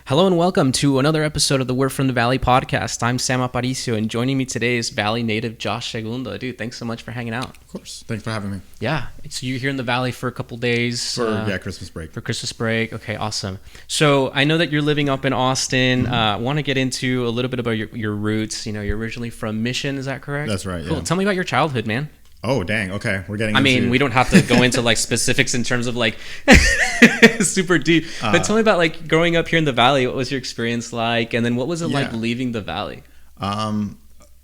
Hello and welcome to another episode of the We're from the Valley podcast. I'm Sam Aparicio, and joining me today is Valley native Josh Segundo. Dude, thanks so much for hanging out. Of course. Thanks for having me. Yeah, so you're here in the Valley for a couple days. For Christmas break. For Christmas break. Okay, awesome. So I know that you're living up in Austin. I want to get into a little bit about your roots. You know, you're originally from Mission, is that correct? That's right, Cool. yeah. Tell me about your childhood, man. Oh, dang. Okay, we're getting I into... mean, we don't have to go into like specifics in terms of like super deep, but tell me about like growing up here in the Valley. What was your experience like? And then what was it like leaving the Valley?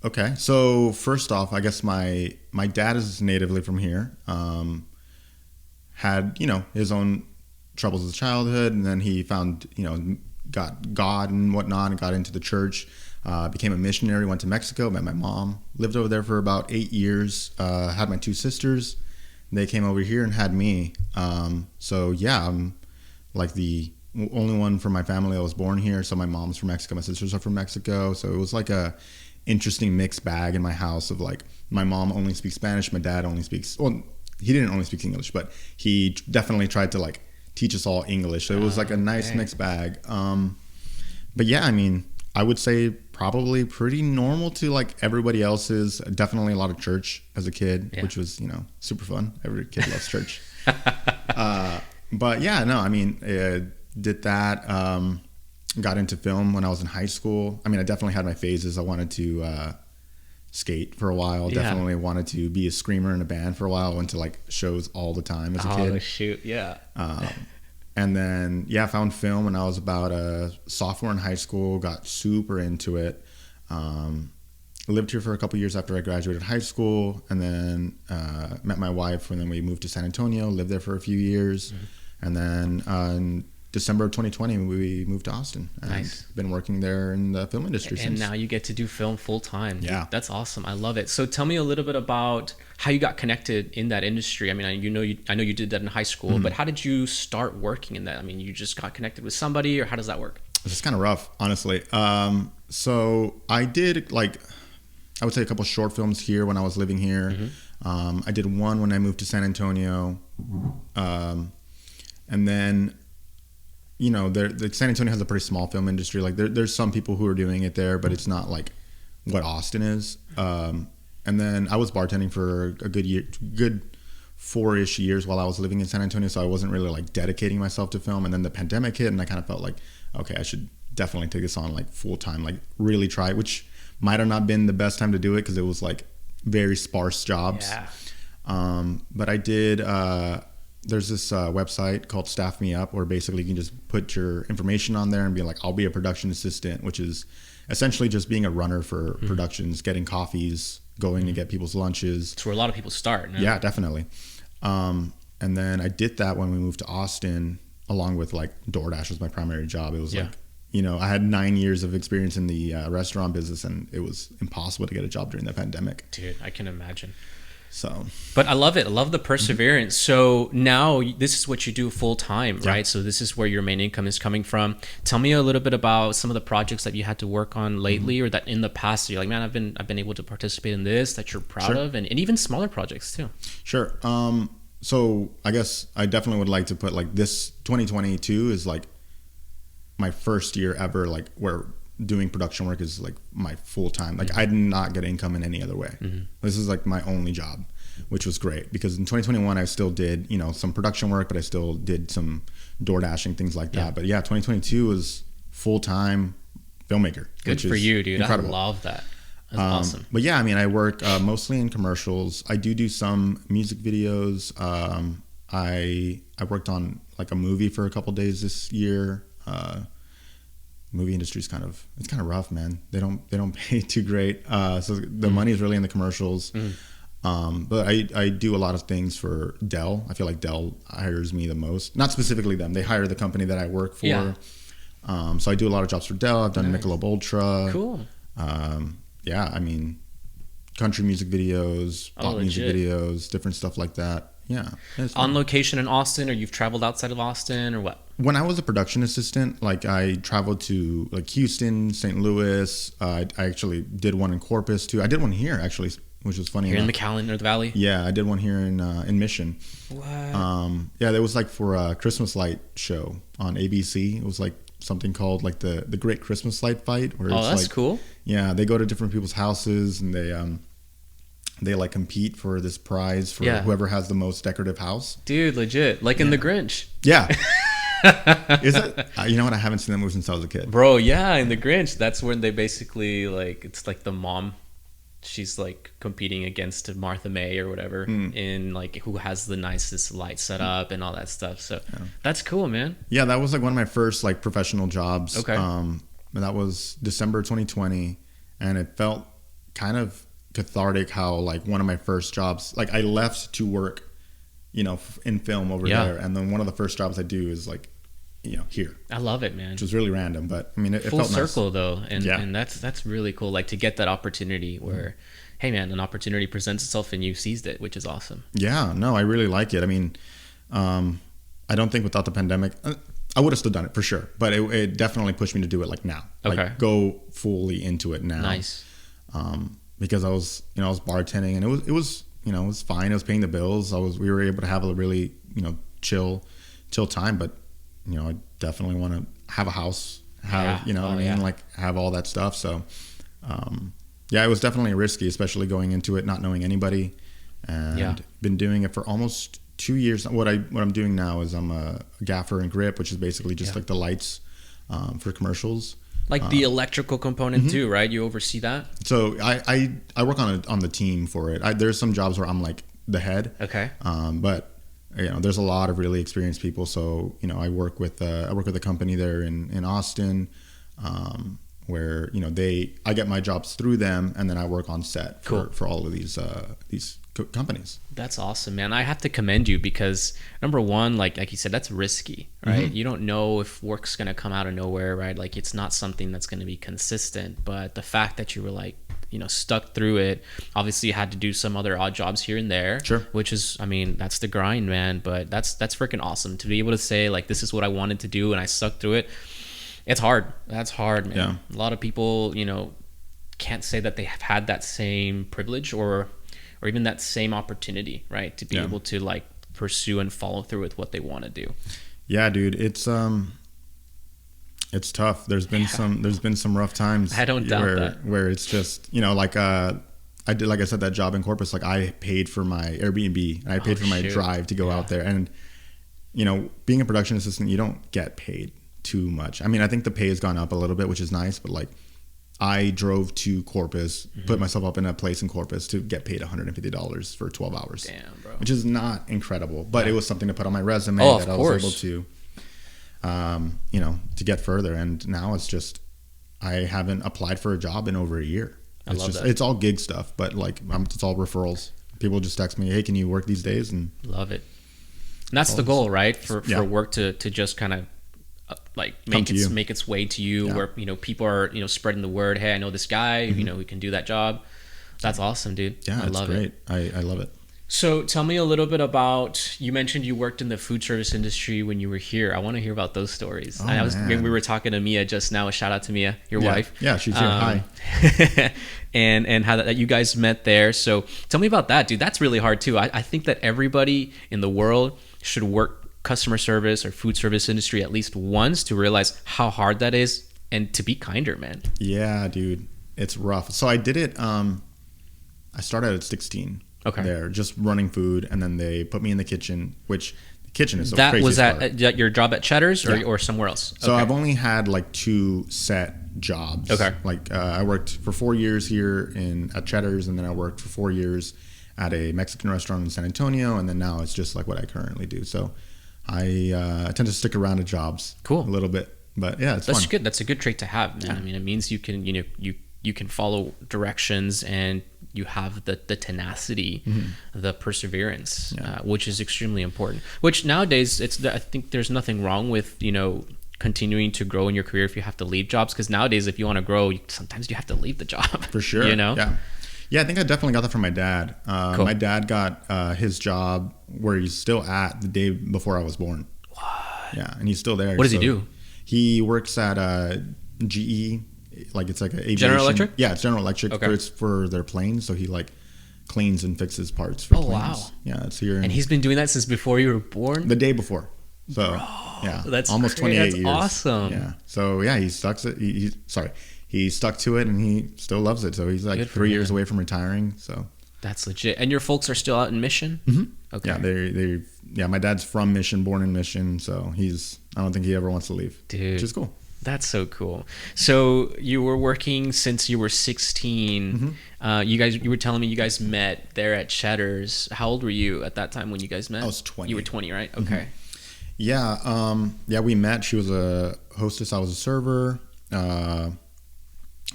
Okay, so first off, I guess my dad is natively from here. Had, his own troubles as childhood, and then he found, got God and whatnot and got into the church. Became a missionary, went to Mexico, met my mom, lived over there for about 8 years, had my two sisters. They came over here and had me. So yeah, I'm like the only one from my family that was born here. So my mom's from Mexico, my sisters are from Mexico. So it was like a interesting mixed bag in my house of like, my mom only speaks Spanish, my dad only speaks, well, he didn't only speak English, but he definitely tried to like teach us all English. So it was like a nice mixed bag. But yeah, I mean, I would say probably pretty normal to like everybody else's. Definitely a lot of church as a kid, which was, super fun. Every kid loves church. But yeah, no, I mean, did that. Got into film when I was in high school. I mean, I definitely had my phases. I wanted to skate for a while. Definitely wanted to be a screamer in a band for a while. Went to like shows all the time as a kid. Oh, shoot, yeah. And then, found film when I was about a sophomore in high school, got super into it. Lived here for a couple years after I graduated high school, and then met my wife, and then we moved to San Antonio, lived there for a few years. And then in December of 2020, we moved to Austin. And been working there in the film industry since. And now you get to do film full time. Yeah. Dude, that's awesome. I love it. So tell me a little bit about how you got connected in that industry. I mean, I know you did that in high school, but how did you start working in that? I mean, you just got connected with somebody, or how does that work? It's kind of rough, honestly. So I did I would say a couple short films here when I was living here. I did one when I moved to San Antonio. And then, the San Antonio has a pretty small film industry. Like there's some people who are doing it there, but it's not like what Austin is. And then I was bartending for a good 4-ish years while I was living in San Antonio. So I wasn't really like dedicating myself to film. And then the pandemic hit, and I kind of felt like, okay, I should definitely take this on like full time, like really try it, which might have not been the best time to do it because it was like very sparse jobs. But I did, there's this website called Staff Me Up where basically you can just put your information on there and be like, I'll be a production assistant, which is essentially just being a runner for productions, getting coffees, going to get people's lunches. It's where a lot of people start. No? Yeah, definitely. And then I did that when we moved to Austin, along with like DoorDash was my primary job. It was like, I had 9 years of experience in the restaurant business, and it was impossible to get a job during the pandemic. Dude, I can imagine. So, but I love it. I love the perseverance. So now this is what you do full time, right? So this is where your main income is coming from. Tell me a little bit about some of the projects that you had to work on lately, or that in the past you're like, man, I've been able to participate in this, that you're proud of, and even smaller projects too. Sure. So I guess I definitely would like to put like this 2022 is like my first year ever, like where doing production work is like my full time. Like I did not get income in any other way. This is like my only job, which was great because in 2021 I still did, some production work, but I still did some door dashing, things like that. But yeah, 2022 was full time filmmaker. Good for you, dude. Incredible. I love that. That's awesome. But yeah, I mean, I work mostly in commercials. I do some music videos. I worked on like a movie for a couple days this year. Movie industry is kind of rough, man. They don't pay too great. So the money is really in the commercials. But I do a lot of things for Dell. I feel like Dell hires me the most. Not specifically them. They hire the company that I work for. Yeah. So I do a lot of jobs for Dell. I've done Michelob Ultra. Cool. Yeah, I mean, country music videos, pop music videos, different stuff like that. Yeah. On location in Austin, or you've traveled outside of Austin, or what? When I was a production assistant, like I traveled to like Houston, St. Louis. I actually did one in Corpus too. I did one here actually, which was funny. Here in McAllen or the Valley? Yeah, I did one here in Mission. What? Yeah, that was like for a Christmas light show on ABC. It was like something called like the Great Christmas Light Fight, where Oh, it's that's like, cool. yeah, they go to different people's houses and they like compete for this prize for whoever has the most decorative house. Dude, legit. Like in The Grinch. Yeah. Is it? You know what? I haven't seen that movie since I was a kid. Bro, yeah, in The Grinch, that's when they basically like, it's like the mom, she's like competing against Martha May or whatever in like who has the nicest light set up and all that stuff. So that's cool, man. Yeah, that was like one of my first like professional jobs. Okay. And that was December 2020, and it felt kind of cathartic how like one of my first jobs, like I left to work, you know, in film over there, and then one of the first jobs I do is like, you know, here. I love it, man. Which was really random, but I mean, it full felt circle nice. though, and that's really cool. Like to get that opportunity where, hey man, an opportunity presents itself and you seized it, which is awesome. Yeah, no, I really like it. I mean, I don't think without the pandemic, I would have still done it for sure, but it definitely pushed me to do it like now. Okay. Like go fully into it now. Nice. Because I was bartending, and it was you know, it was fine. It was paying the bills. We were able to have a really, you know, chill time, but you know, I definitely want to have a house, you know what I mean? Like have all that stuff. So, yeah, it was definitely risky, especially going into it, not knowing anybody, and been doing it for almost 2 years. What I'm doing now is I'm a gaffer and grip, which is basically just like the lights, for commercials. Like the electrical component too, right? You oversee that? So I work on the team for it. There's some jobs where I'm like the head. Okay. But you know, there's a lot of really experienced people. So you know, I work with a company there in Austin, where you know I get my jobs through them, and then I work on set for all of these companies. That's awesome, man. I have to commend you because number one, like you said, that's risky, right? You don't know if work's gonna come out of nowhere, right? Like it's not something that's gonna be consistent. But the fact that you were like, you know, stuck through it, obviously you had to do some other odd jobs here and there, which is, I mean, that's the grind, man. But that's freaking awesome to be able to say like, this is what I wanted to do and I stuck through it. It's hard. That's hard, man. Yeah. A lot of people, you know, can't say that they have had that same privilege or even that same opportunity, right? To be able to like pursue and follow through with what they want to do. Yeah, dude, it's tough. There's been some rough times. I don't doubt that. Where it's just, you know, like I did, like I said, that job in Corpus, like I paid for my Airbnb and I paid for my drive to go out there. And, you know, being a production assistant, you don't get paid too much. I mean, I think the pay has gone up a little bit, which is nice, but like I drove to Corpus, put myself up in a place in Corpus to get paid $150 for 12 hours. Damn, bro. Which is not incredible, but it was something to put on my resume that I was able to, you know, to get further. And now it's just, I haven't applied for a job in over a year. It's all gig stuff, but like it's all referrals. People just text me, hey, can you work these days? And love it. And that's the goal, right? For work to just kind of like make its way to you, where you know people are, you know, spreading the word. Hey, I know this guy. You know, we can do that job. That's awesome, dude. Yeah, I love it. I love it. So tell me a little bit about, you mentioned you worked in the food service industry when you were here. I want to hear about those stories. We were talking to Mia just now. A shout out to Mia, your wife. Yeah, she's here. Hi. and how that you guys met there. So tell me about that, dude. That's really hard too. I think that everybody in the world should work customer service or food service industry at least once to realize how hard that is and to be kinder, man. Yeah, dude, it's rough. So I did it. I started at 16. Okay. There, just running food, and then they put me in the kitchen, which the kitchen is that crazy. Was that your job at Cheddar's or somewhere else? So I've only had like 2 set jobs. Okay. Like I worked for 4 years here at Cheddar's, and then I worked for 4 years at a Mexican restaurant in San Antonio, and then now it's just like what I currently do. So I tend to stick around at jobs a little bit, but yeah, that's fun. Good. That's a good trait to have, man. Yeah. I mean, it means you can, you know, you can follow directions and you have the tenacity, the perseverance, which is extremely important. Which nowadays, I think there's nothing wrong with, you know, continuing to grow in your career if you have to leave jobs, because nowadays, if you want to grow, sometimes you have to leave the job. For sure. You know? Yeah, I think I definitely got that from my dad. My dad got his job where he's still at the day before I was born. What? Yeah, and he's still there. What does he do? He works at GE, like it's like an aviation. General Electric? Yeah, it's General Electric. Okay. It's for their planes, so he like cleans and fixes parts for planes. Wow. Yeah, it's here. And he's been doing that since before you were born? The day before. So. Bro. Yeah, that's almost great. 28 That's years. awesome. Yeah. So yeah, he stuck to it, and he still loves it. So he's like Good for 3 years him. away from retiring. So That's legit. And your folks are still out in Mission? Okay. yeah, my dad's from Mission, born in Mission. So I don't think he ever wants to leave. Dude. Which is cool. That's so cool. So you were working since you were 16. You were telling me you guys met there at Cheddar's. How old were you at that time when you guys met? I was 20. You were 20, right? Okay. Yeah. Yeah, we met. She was a hostess. I was a server.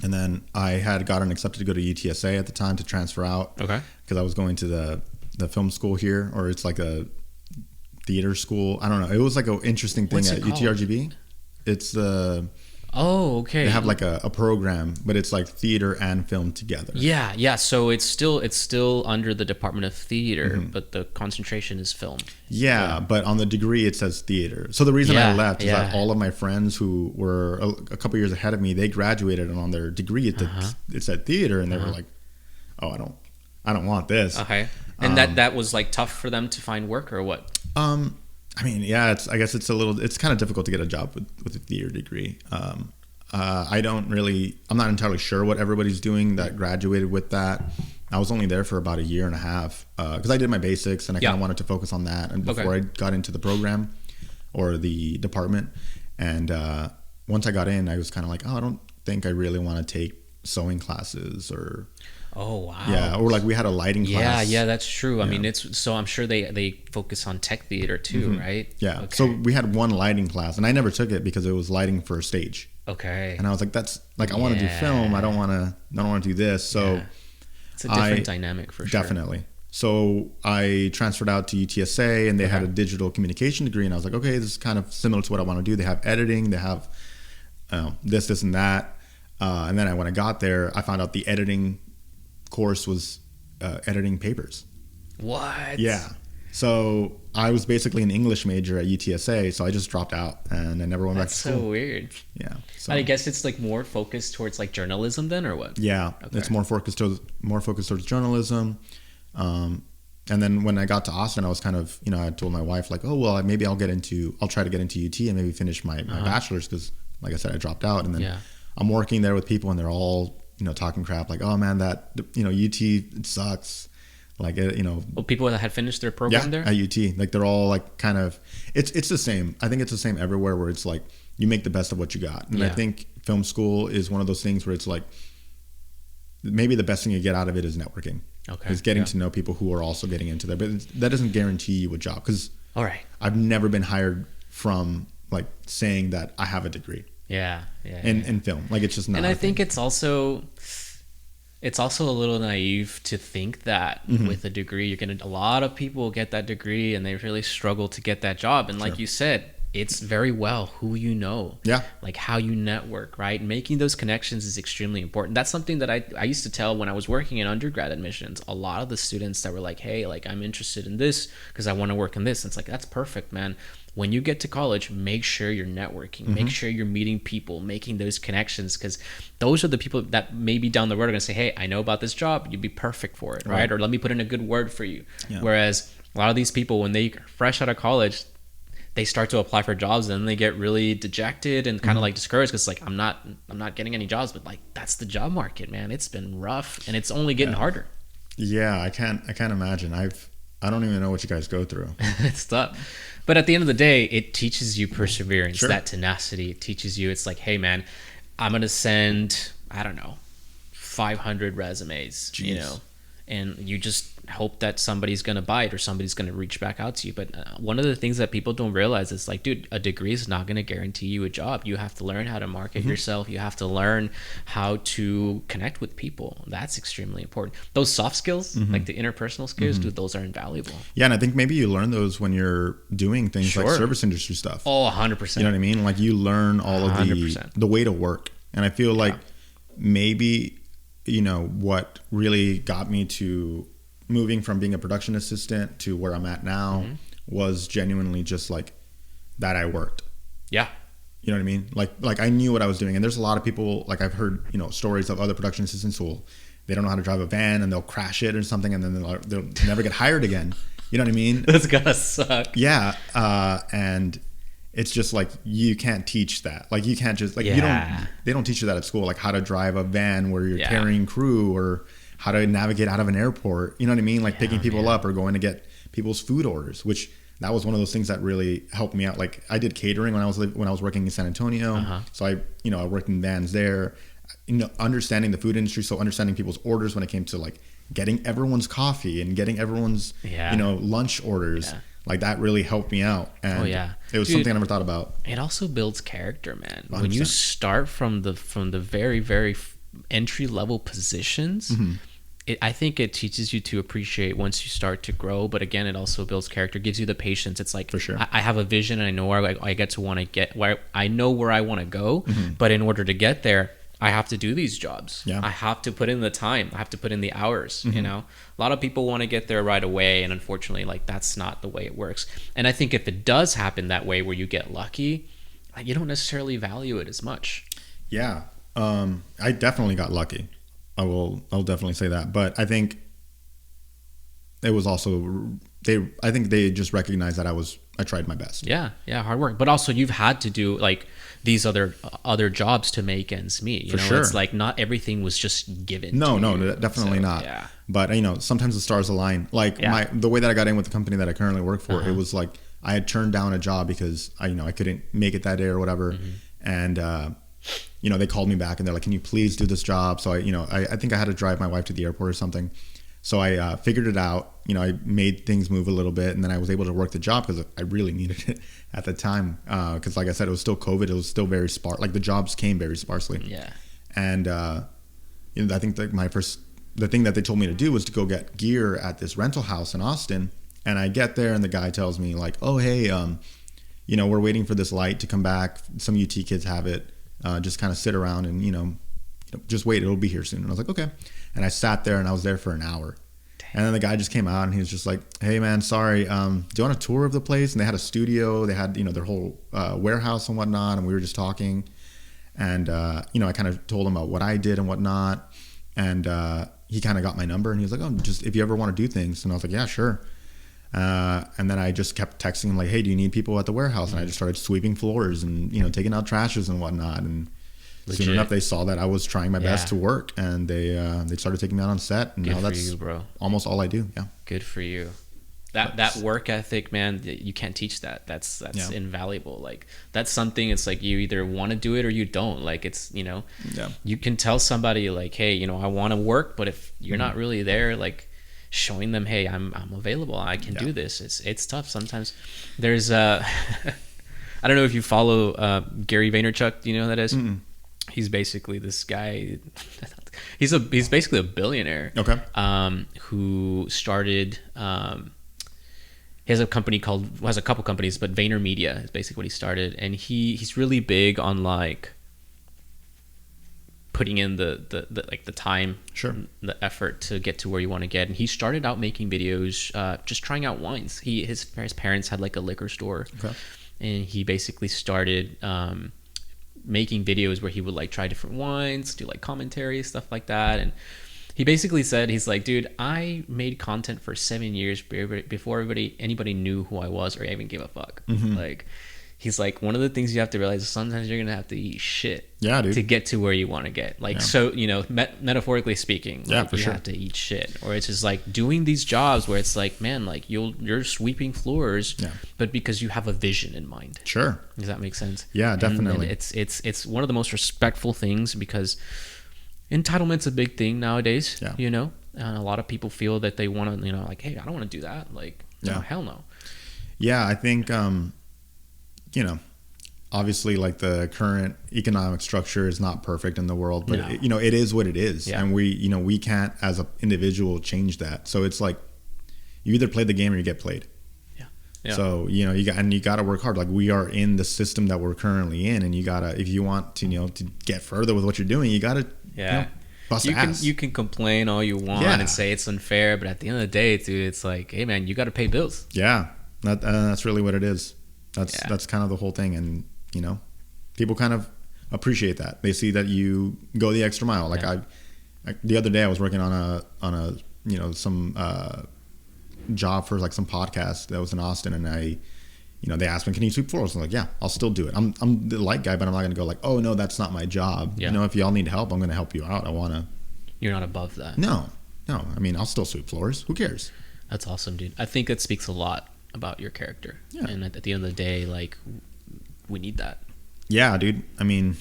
And then I had gotten accepted to go to UTSA at the time to transfer out. Okay. Because I was going to the film school here, or it's like a theater school. I don't know. It was like an interesting thing at UTRGV. It's okay. They have like a program, but it's like theater and film together. Yeah. So it's still under the Department of Theater, but the concentration is film. Yeah, but on the degree it says theater. So the reason I left is that all of my friends who were a couple years ahead of me, they graduated, and on their degree it said theater, and they were like, "Oh, I don't want this." Okay. And that was like tough for them to find work, or what? I mean, yeah, I guess it's kind of difficult to get a job with a theater degree. I'm not entirely sure what everybody's doing that graduated with that. I was only there for about a year and a half because I did my basics, and I kind of wanted to focus on that. And before I got into the program or the department, and once I got in, I was kind of like, oh, I don't think I really want to take sewing classes or. Oh wow! Yeah, or like we had a lighting class. Yeah, that's true. I mean, I'm sure they focus on tech theater too, right? Yeah. Okay. So we had one lighting class, and I never took it because it was lighting for a stage. Okay. And I was like, that's like I want to do film. I don't want to do this. So it's a different dynamic for sure. Definitely. So I transferred out to UTSA, and they had a digital communication degree, and I was like, okay, this is kind of similar to what I want to do. They have editing, they have this, and that. And then when I got there, I found out the editing course was editing papers. What? Yeah. So I was basically an English major at UTSA, so I just dropped out and I never went back to school. That's so weird. Yeah. So I guess it's like more focused towards like journalism then, or what? Yeah, it's more focused towards journalism. And then when I got to Austin, I was kind of, I told my wife like, oh well, maybe I'll try to get into UT and maybe finish my bachelor's, because like I said, I dropped out, and then I'm working there with people, and they're all talking crap like, oh man, that UT, it sucks, like Well, people that had finished their program there at UT, like they're all like kind of it's the same. I think it's the same everywhere, where it's like you make the best of what you got, and I think film school is one of those things where it's like maybe the best thing you get out of it is networking. Okay, is getting to know people who are also getting into there, but that doesn't guarantee you a job, because I've never been hired from like saying that I have a degree. In film, like it's just not. And I think it's also a little naive to think that with a degree a lot of people get that degree and they really struggle to get that job. And like you said, it's very well who like how you network, right? Making those connections is extremely important. That's something that I used to tell when I was working in undergrad admissions. A lot of the students that were like, hey, like I'm interested in this because I want to work in this. And it's like, that's perfect, man. When you get to college, make sure you're networking, make sure you're meeting people, making those connections, because those are the people that maybe down the road are going to say, hey, I know about this job. You'd be perfect for it, right? Or let me put in a good word for you. Whereas a lot of these people, when they fresh out of college, they start to apply for jobs and they get really dejected and kind of like discouraged, because like I'm not getting any jobs. But like that's the job market, man. It's been rough and it's only getting harder. Yeah, I can't imagine. I don't even know what you guys go through. It's tough. But at the end of the day, it teaches you perseverance, that tenacity. It teaches you, it's like, hey, man, I'm going to send, I don't know, 500 resumes, and you just hope that somebody's going to bite or somebody's going to reach back out to you. But one of the things that people don't realize is like, dude, a degree is not going to guarantee you a job. You have to learn how to market yourself. You have to learn how to connect with people. That's extremely important. Those soft skills, like the interpersonal skills, dude, those are invaluable. Yeah, and I think maybe you learn those when you're doing things like service industry stuff. Oh, 100%. You know what I mean? Like you learn all of the way to work. And I feel like maybe, what really got me to moving from being a production assistant to where I'm at now was genuinely just like that I worked. Yeah. You know what I mean? Like I knew what I was doing. And there's a lot of people, like I've heard, stories of other production assistants who they don't know how to drive a van and they'll crash it or something, and then they'll never get hired again. You know what I mean? That's gotta suck. Yeah. And it's just like you can't teach that. Like you can't just like they don't teach you that at school, like how to drive a van where you're carrying crew, or how to navigate out of an airport. You know what I mean? Like picking people up or going to get people's food orders, which that was one of those things that really helped me out. Like I did catering when I was working in San Antonio. So I worked in vans there, understanding the food industry. So understanding people's orders when it came to like getting everyone's coffee and getting everyone's, lunch orders. Yeah. Like that really helped me out. And it was something I never thought about. It also builds character, man. 100%. When you start from the very, very entry level positions, I think it teaches you to appreciate once you start to grow. But again, it also builds character, gives you the patience. It's like, for sure, I have a vision and I know where I know where I want to go. But in order to get there, I have to do these jobs. I have to put in the time. I have to put in the hours. A lot of people want to get there right away, and unfortunately, like that's not the way it works. And I think if it does happen that way, where you get lucky, like, you don't necessarily value it as much. I definitely got lucky. I'll definitely say that. But I think it was also they just recognized that I tried my best. Hard work. But also you've had to do like these other jobs to make ends meet. You know, sure. It's like not everything was just given. No, definitely not. Yeah. But sometimes the stars align. Like the way that I got in with the company that I currently work for, it was like I had turned down a job because I couldn't make it that day or whatever, and they called me back and they're like, "Can you please do this job?" So I think I had to drive my wife to the airport or something. So I figured it out. I made things move a little bit, and then I was able to work the job because I really needed it at the time. Because like I said, it was still COVID. It was still very sparse. Like the jobs came very sparsely. Yeah. And I think that the thing that they told me to do was to go get gear at this rental house in Austin. And I get there, and the guy tells me like, "Oh, hey, we're waiting for this light to come back. Some UT kids have it. Just kind of sit around and just wait. It'll be here soon." And I was like, "Okay." And I sat there and I was there for an hour. And then the guy just came out and he was just like, "Hey man, sorry. Do you want a tour of the place?" And they had a studio. They had, their whole warehouse and whatnot. And we were just talking. And, I kind of told him about what I did and whatnot. And he kind of got my number and he was like, "Oh, just if you ever want to do things." And I was like, "Yeah, sure." And then I just kept texting him like, "Hey, do you need people at the warehouse?" And I just started sweeping floors and, taking out trashes and whatnot. And legit. Soon enough, they saw that I was trying my best to work, and they started taking me out on set. And Good now that's you, bro. Almost all I do. Yeah. Good for you. That work ethic, man, you can't teach that. That's invaluable. Like that's something. It's like you either want to do it or you don't. Like it's you can tell somebody like, "Hey, I want to work," but if you're not really there, like showing them, "Hey, I'm available. I can do this." It's tough sometimes. There's I don't know if you follow Gary Vaynerchuk. Do you know who that is? Mm-mm. He's basically this guy. He's basically a billionaire. Okay. Who started. He has a couple companies, but VaynerMedia is basically what he started, and he's really big on like putting in the time, sure, the effort to get to where you want to get. And he started out making videos, just trying out wines. His parents had like a liquor store, okay, and he basically started making videos where he would like try different wines, do like commentary, stuff like that. And he basically said, he's like, "Dude, I made content for 7 years before anybody knew who I was or even gave a fuck." Like, he's like, one of the things you have to realize is sometimes you're gonna have to eat shit, dude, to get to where you want to get. Like, so metaphorically speaking, like, for you sure. have to eat shit, or it's just like doing these jobs where it's like, man, like you're sweeping floors, but because you have a vision in mind. Sure. Does that make sense? Yeah, definitely. And it's one of the most respectful things, because entitlement's a big thing nowadays. And a lot of people feel that they want to, like, "Hey, I don't want to do that." Like, no, hell no. Yeah, I think obviously like the current economic structure is not perfect in the world, but it is what it is. And we can't as an individual change that. So it's like you either play the game or you get played. So you got to work hard. Like, we are in the system that we're currently in, and you gotta, if you want to to get further with what you're doing, you gotta bust ass. You can complain all you want and say it's unfair, but at the end of the day, dude, it's like, hey man, you got to pay bills. That's really what it is. That's kind of the whole thing. And people kind of appreciate that. They see that you go the extra mile. Like the other day I was working on a some job for like some podcast that was in Austin, and I they ask me, can you sweep floors? I'm like, yeah, I'll still do it. I'm the light guy, but I'm not going to go like, oh no, that's not my job. Yeah. If y'all need help, I'm going to help you out. You're not above that. No. I mean, I'll still sweep floors. Who cares? That's awesome, dude. I think it speaks a lot about your character. Yeah. And at the end of the day, like, we need that. Yeah, dude. I mean,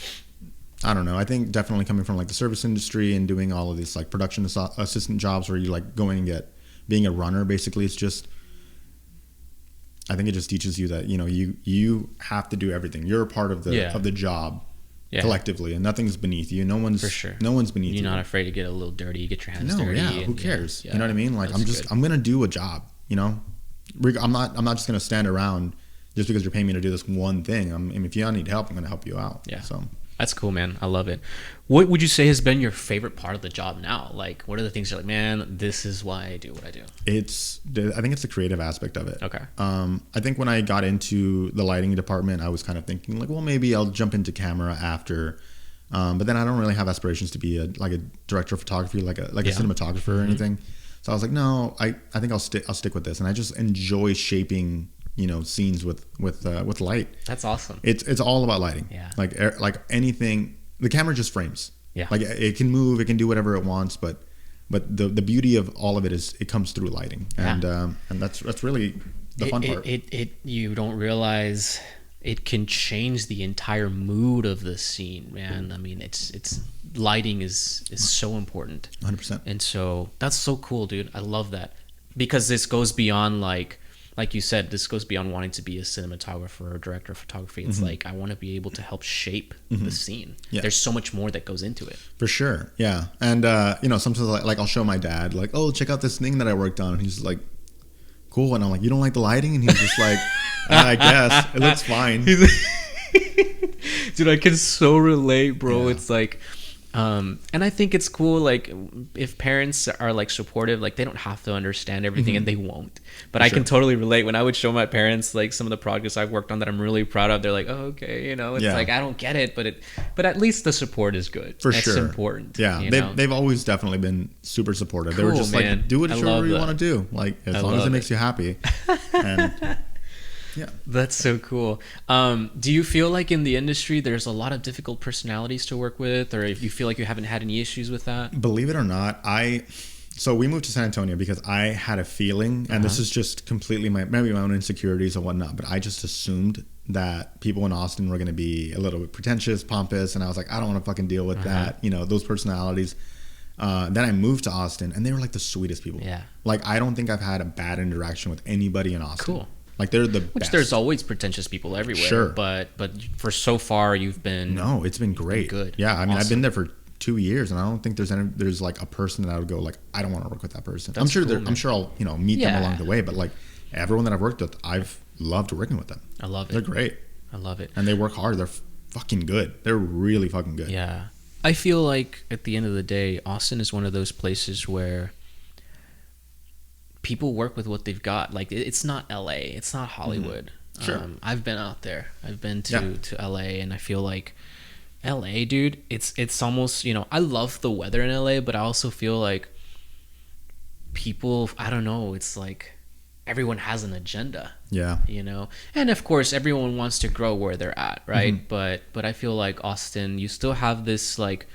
I don't know. I think definitely coming from like the service industry and doing all of these like production assistant jobs where you like going and being a runner, basically, it's just, I think it just teaches you that, you have to do everything. You're a part of the job collectively, and nothing's beneath you. No one's, for sure. No one's beneath you. You're not afraid to get a little dirty, get your hands dirty. Yeah, who cares? Yeah, you know what I mean? Like, I'm going to do a job, I'm not just going to stand around just because you're paying me to do this one thing. I mean, if you need help, I'm going to help you out. Yeah. So that's cool, man. I love it. What would you say has been your favorite part of the job now? Like, what are the things you're like, man, this is why I do what I do? I think it's the creative aspect of it. Okay. I think when I got into the lighting department, I was kind of thinking like, well, maybe I'll jump into camera after. But then I don't really have aspirations to be a director of photography, like a cinematographer or anything. So I was like, no, I think I'll stick with this, and I just enjoy shaping scenes with light. That's awesome. It's all about lighting. Yeah. Like anything, the camera just frames. Yeah. Like it can move, it can do whatever it wants, but the beauty of all of it is it comes through lighting, and that's really the fun part. You don't realize it can change the entire mood of the scene, man. I mean, it's lighting is so important. 100%. And so that's so cool, dude. I love that, because this goes beyond like you said, this goes beyond wanting to be a cinematographer or director of photography. It's like, I want to be able to help shape the scene. Yeah. There's so much more that goes into it. For sure. Yeah. And, sometimes like I'll show my dad like, oh, check out this thing that I worked on. And he's like, cool. And I'm like, you don't like the lighting? And he's just like, I guess it looks fine. Dude, I can so relate, bro. Yeah. It's like, and I think it's cool, like, if parents are like supportive, like they don't have to understand everything, and they won't, but I can totally relate. When I would show my parents like some of the projects I've worked on that I'm really proud of, they're like, oh, okay, it's like, I don't get it, but at least the support is good. For sure. That's important. Yeah. They've always definitely been super supportive. Cool, they were just man. like, do whatever you want to do. Like, as long as it it makes you happy. And yeah. That's so cool. Do you feel like in the industry there's a lot of difficult personalities to work with, or if you feel like you haven't had any issues with that? Believe it or not, so we moved to San Antonio because I had a feeling, and this is just completely maybe my own insecurities or whatnot, but I just assumed that people in Austin were going to be a little bit pretentious, pompous, and I was like, I don't want to fucking deal with that, those personalities. Then I moved to Austin, and they were like the sweetest people. Yeah. Like, I don't think I've had a bad interaction with anybody in Austin. Cool. Like, they're the best. Which there's always pretentious people everywhere. Sure. But for so far, you've been... No, it's been great. Good. Yeah, I mean, Awesome. I've been there for 2 years, and I don't think there's like a person that I would go like, I don't want to work with that person. That's cool, I'm sure I'll meet them along the way, but like everyone that I've worked with, I've loved working with them. I love it. They're great. I love it. And they work hard. They're fucking good. They're really fucking good. Yeah. I feel like at the end of the day, Austin is one of those places where people work with what they've got. Like, it's not LA, it's not Hollywood. Sure. I've been out there. I've been to LA, and I feel like LA, dude, it's almost, I love the weather in LA, but I also feel like people, I don't know, it's like everyone has an agenda. Yeah. And of course everyone wants to grow where they're at, right? But I feel like Austin, you still have this, like,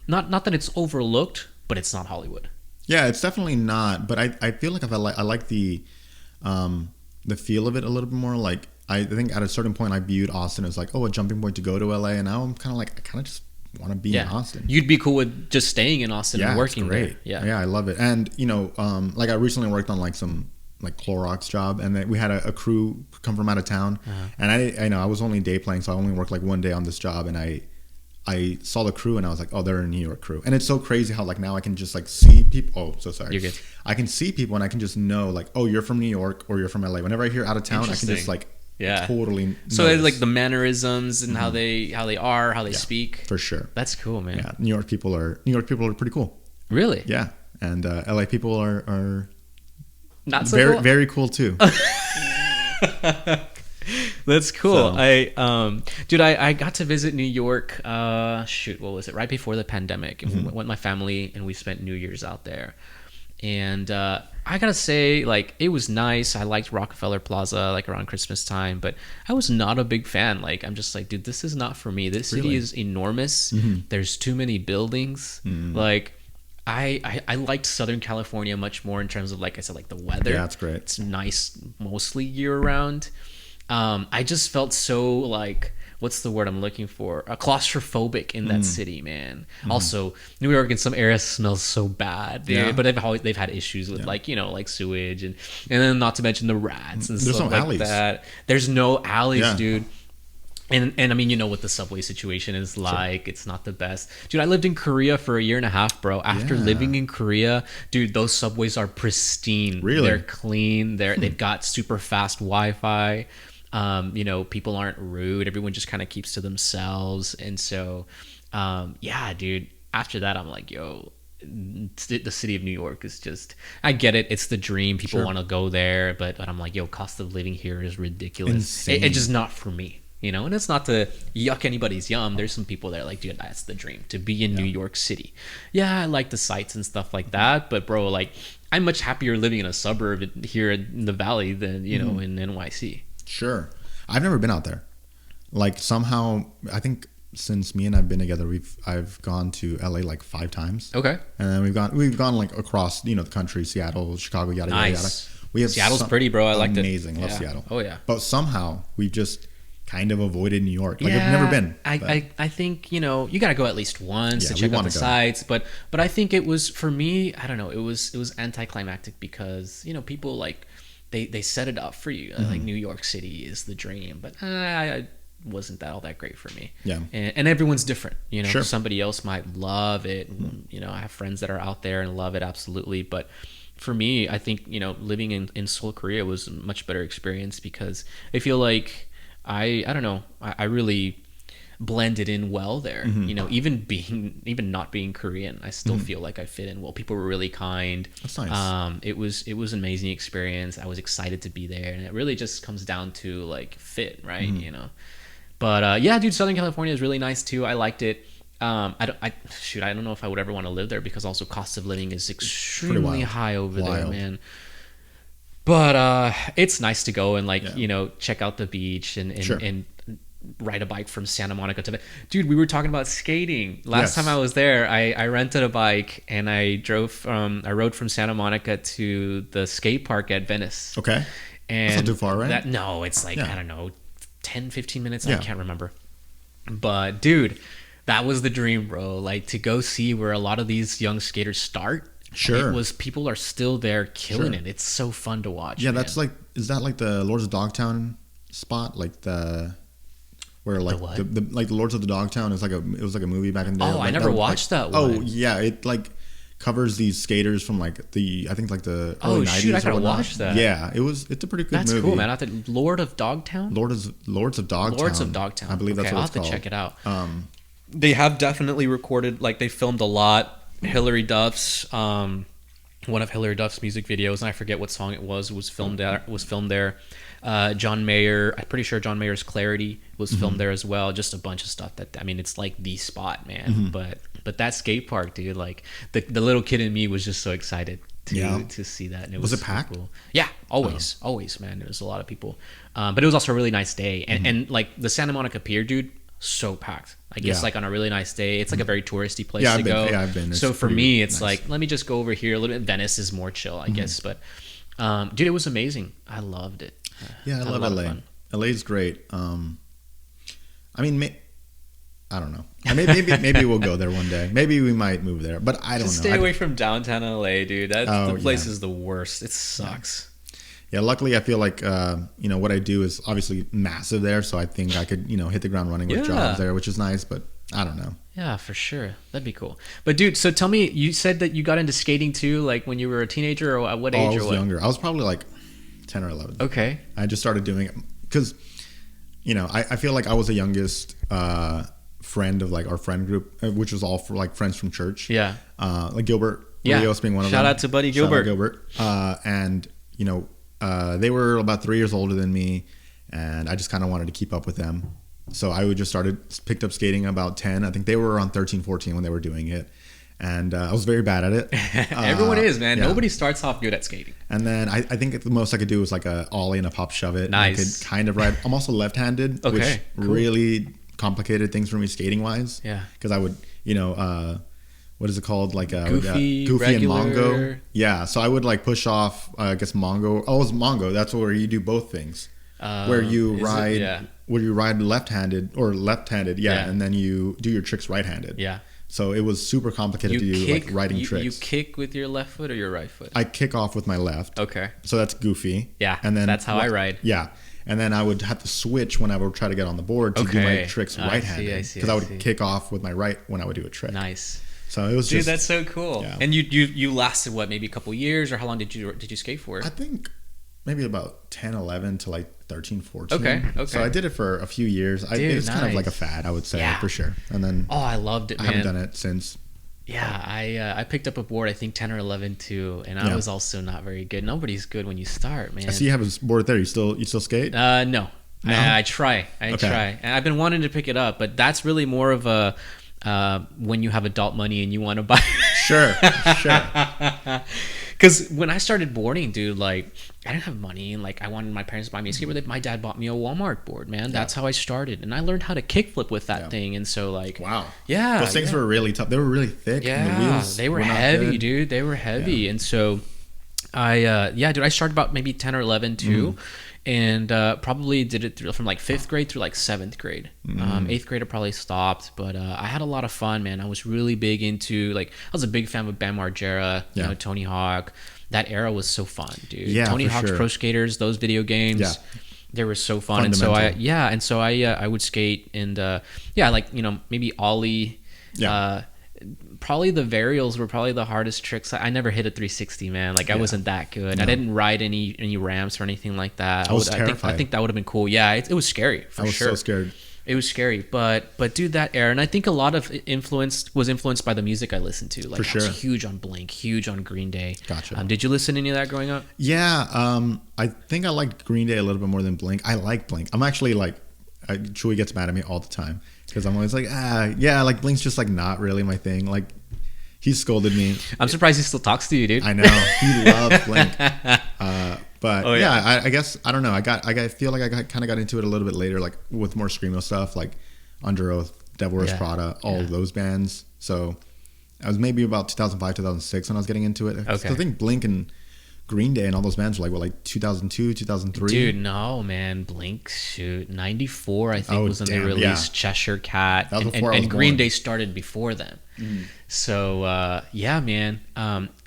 not that it's overlooked, but it's not Hollywood. Yeah, it's definitely not, but I feel like I like the feel of it a little bit more. Like, I think at a certain point I viewed Austin as like, a jumping point to go to LA, and now I'm kind of like, I kind of just want to be in Austin. You'd be cool with just staying in Austin and working there. Yeah, I love it. And like, I recently worked on like some like Clorox job, and then we had a crew come from out of town, and I know I was only day playing, so I only worked like one day on this job, and I saw the crew, and I was like, oh, they're a New York crew. And it's so crazy how like now I can just like see people. Oh, so sorry. You're good. I can see people, and I can just know like, oh, you're from New York or you're from LA. Whenever I hear out of town, I can just like totally so notice. Like the mannerisms and how they speak. For sure. That's cool, man. Yeah, New York people are pretty cool. Really? Yeah. And LA people are not so very cool? very cool too. That's cool. So. I got to visit New York. What was it? Right before the pandemic, and we went with my family, and we spent New Year's out there. And I gotta say, like, it was nice. I liked Rockefeller Plaza, like, around Christmas time, but I was not a big fan. Like, I'm just like, dude, this is not for me. This city Really? is enormous. There's too many buildings. Like, I liked Southern California much more in terms of, like I said, like the weather. Yeah, it's great. It's nice mostly year round. I just felt so, like, what's the word I'm looking for? Claustrophobic in that city, man. Also, New York in some areas smells so bad, dude. Yeah. But they've had issues with like, you know, like sewage and then not to mention the rats and There's stuff no like alleys. that. There's no alleys, Yeah. dude. And I mean, you know what the subway situation is like. It's not the best. Dude, I lived in Korea for a year and a half, bro. After Yeah. living in Korea, dude, those subways are pristine. Really? They're clean. They've got super fast Wi-Fi. You know, people aren't rude. Everyone just kind of keeps to themselves. And so, yeah, dude, after that, I'm like, yo, the city of New York is just, I get it. It's the dream. People Sure. want to go there. But I'm like, yo, cost of living here is ridiculous. Insane. It's just not for me. You know, and it's not to yuck anybody's yum. There's some people that are like, dude, that's the dream, to be in New York City. Yeah, I like the sights and stuff like that. But, bro, like, I'm much happier living in a suburb here in the valley than, you know, in NYC. Sure. I've never been out there. Like, somehow, I think since me and I've been together, I've gone to LA like 5 times. Okay. And then we've gone like across, you know, the country, Seattle, Chicago, yada yada yada. Nice. We have Seattle's pretty, bro. I liked it. amazing. Love Yeah. Seattle. Oh, yeah. But somehow we've just kind of avoided New York. Like, I've never been. but- I think, you know, you got to go at least once to Yeah, we check out wanna the go. sites. But I think it was, for me, I don't know, it was anticlimactic because, you know, people like, they set it up for you. Like, New York City is the dream. But I wasn't that all that great for me. Yeah. And everyone's different. You know, Sure. somebody else might love it. And, you know, I have friends that are out there and love it, absolutely. But for me, I think, you know, living in Seoul, Korea was a much better experience because I feel like I don't know, I really blended in well there. You know, even not being Korean, I still feel like I fit in well. People were really kind. That's nice. It was an amazing experience. I was excited to be there, and it really just comes down to like fit, right? You know. But yeah, dude, Southern California is really nice too. I liked it. I don't know if I would ever want to live there because also cost of living is extremely wild. high over there, Wild. man. But it's nice to go and like, Yeah. you know, check out the beach and Sure. ride a bike from Santa Monica to dude, we were talking about skating. Last Yes. time I was there, I rented a bike and I rode from Santa Monica to the skate park at Venice. Okay. And That's not too far, right? No, it's like, Yeah. I don't know, 10, 15 minutes. Yeah. I can't remember. But dude, that was the dream, bro. Like, to go see where a lot of these young skaters start. Sure. People are still there killing Sure. it. It's so fun to watch. Yeah, man. that's like, is that like the Lords of Dogtown spot? Like where like what? the like the Lords of the Dogtown is like it was like a movie back in the day. Oh, I Like, never was, watched like, that Oh one. yeah, it like covers these skaters from like I think like the Oh, early shoot, 90s I or gotta whatnot. watch that. Yeah, it's a pretty good That's movie. cool, man. I thought Lord of Dogtown. Lords of Dogtown. Lords of Dogtown. I believe that's Okay, what I'll it's have called. to check it out. They have definitely recorded, like, they filmed a lot. Hilary Duff's one of Hilary Duff's music videos, and I forget what song it was filmed there. John Mayer, I'm pretty sure John Mayer's Clarity was filmed there as well. Just a bunch of stuff that, I mean, it's like the spot, man. But that skate park, dude, like the little kid in me was just so excited to see that. And it Was it so packed? cool. Yeah, always, man. There was a lot of people, but it was also a really nice day. And like the Santa Monica Pier, dude, so packed. Like, it's Yeah. like on a really nice day. It's like a very touristy place Yeah, to I've been- go. yeah, I've been. It's So for pretty me, it's nice. like, let me just go over here a little bit. Venice is more chill, I guess. But dude, it was amazing. I loved it. Yeah, I Had a love lot of LA. fun. LA's great. I mean, I don't know. Maybe we'll go there one day. Maybe we might move there, but I don't Just know. stay away from downtown LA, dude. Oh, The place yeah. is the worst. It sucks. Yeah, luckily I feel like you know what I do is obviously massive there, so I think I could hit the ground running with Yeah. jobs there, which is nice. But I don't know. Yeah, for sure. That'd be cool. But dude, so tell me, you said that you got into skating too, like when you were a teenager, or at what I age, was or what? younger. I was probably like 10 or 11. Okay. I just started doing it because I feel like I was the youngest friend of like our friend group, which was all for like friends from church. Yeah. Like Gilbert. Yeah. Rios being one of Shout them. out to buddy Shout out Gilbert. and they were about 3 years older than me, and I just kind of wanted to keep up with them. So I would just picked up skating about 10. I think they were around 13, 14 when they were doing it. and I was very bad at it. Everyone is, man. Yeah. Nobody starts off good at skating. And then I think the most I could do was like a ollie and a pop shove it. Nice. And I could kind of ride. I'm also left-handed, Okay, which cool. really complicated things for me skating wise. Yeah. Because I would, what is it called? Like Goofy, and regular. Mongo. Yeah. So I would like push off, I guess Mongo. Oh, it was Mongo. That's where you do both things. Where you ride left-handed or left-handed. Yeah. And then you do your tricks right-handed. Yeah. So it was super complicated to do like riding tricks. You kick with your left foot or your right foot? I kick off with my left. Okay. So that's goofy. Yeah. And then that's how I ride. Yeah. And then I would have to switch when I would try to get on the board to do my tricks right-handed. Because I would kick off with my right when I would do a trick. Nice. So it was Dude, that's so cool. Yeah. And you lasted what, maybe a couple years, or how long did you skate for? I think maybe about 10, 11 to like 13, 14. Okay. So I did it for a few years. Dude, it was kind of like a fad, I would say, for sure. And then I loved it, man. I haven't done it since. Yeah, I picked up a board, I think 10 or 11 too, and I was also not very good. Nobody's good when you start, man. I see you have a board there. You still skate? No. I try. And I've been wanting to pick it up, but that's really more of a when you have adult money and you want to buy. Sure. Because when I started boarding, dude, like I didn't have money, and like I wanted my parents to buy me a skateboard. My dad bought me a Walmart board, man. That's how I started, and I learned how to kickflip with that thing. And so, like, wow, those things were really tough. They were really thick. Yeah, and the wheels they were heavy, good. dude. They were heavy, and so I started about maybe 10 or 11 too. And probably did it from like 5th grade through like 7th grade. 8th grade I probably stopped, but I had a lot of fun, man. I was really big into, like, I was a big fan of Bam Margera, Tony Hawk. That era was so fun, dude. Yeah, Tony Hawk's Pro Skaters, those video games, they were so fun. And so I would skate and like, maybe ollie. Probably the varials were probably the hardest tricks. I never hit a 360, man. Like I wasn't that good. No. I didn't ride any ramps or anything like that. I think that would have been cool. Yeah, it was scary for sure. I was so scared. It was scary, but dude, that era, and I think a lot of was influenced by the music I listened to. Like for sure. I was huge on Blink, huge on Green Day. Gotcha. Did you listen to any of that growing up? Yeah, I think I liked Green Day a little bit more than Blink. I like Blink. I'm actually like, Chewy gets mad at me all the time because I'm always like, like Blink's just like not really my thing. Like he scolded me. I'm surprised he still talks to you, dude. I know he loves Blink. But I guess I don't know. I feel like I kind of got into it a little bit later, like with more screamo stuff, like Under Oath, Devil Wears Prada, all of those bands. So I was maybe about 2005, 2006 when I was getting into it. Okay. I think Blink and Green Day and all those bands were like 2002, 2003. Dude, no, man. Blink, shoot. 94, I think, was when they released Cheshire Cat. That was and Green Day started before them. So, man.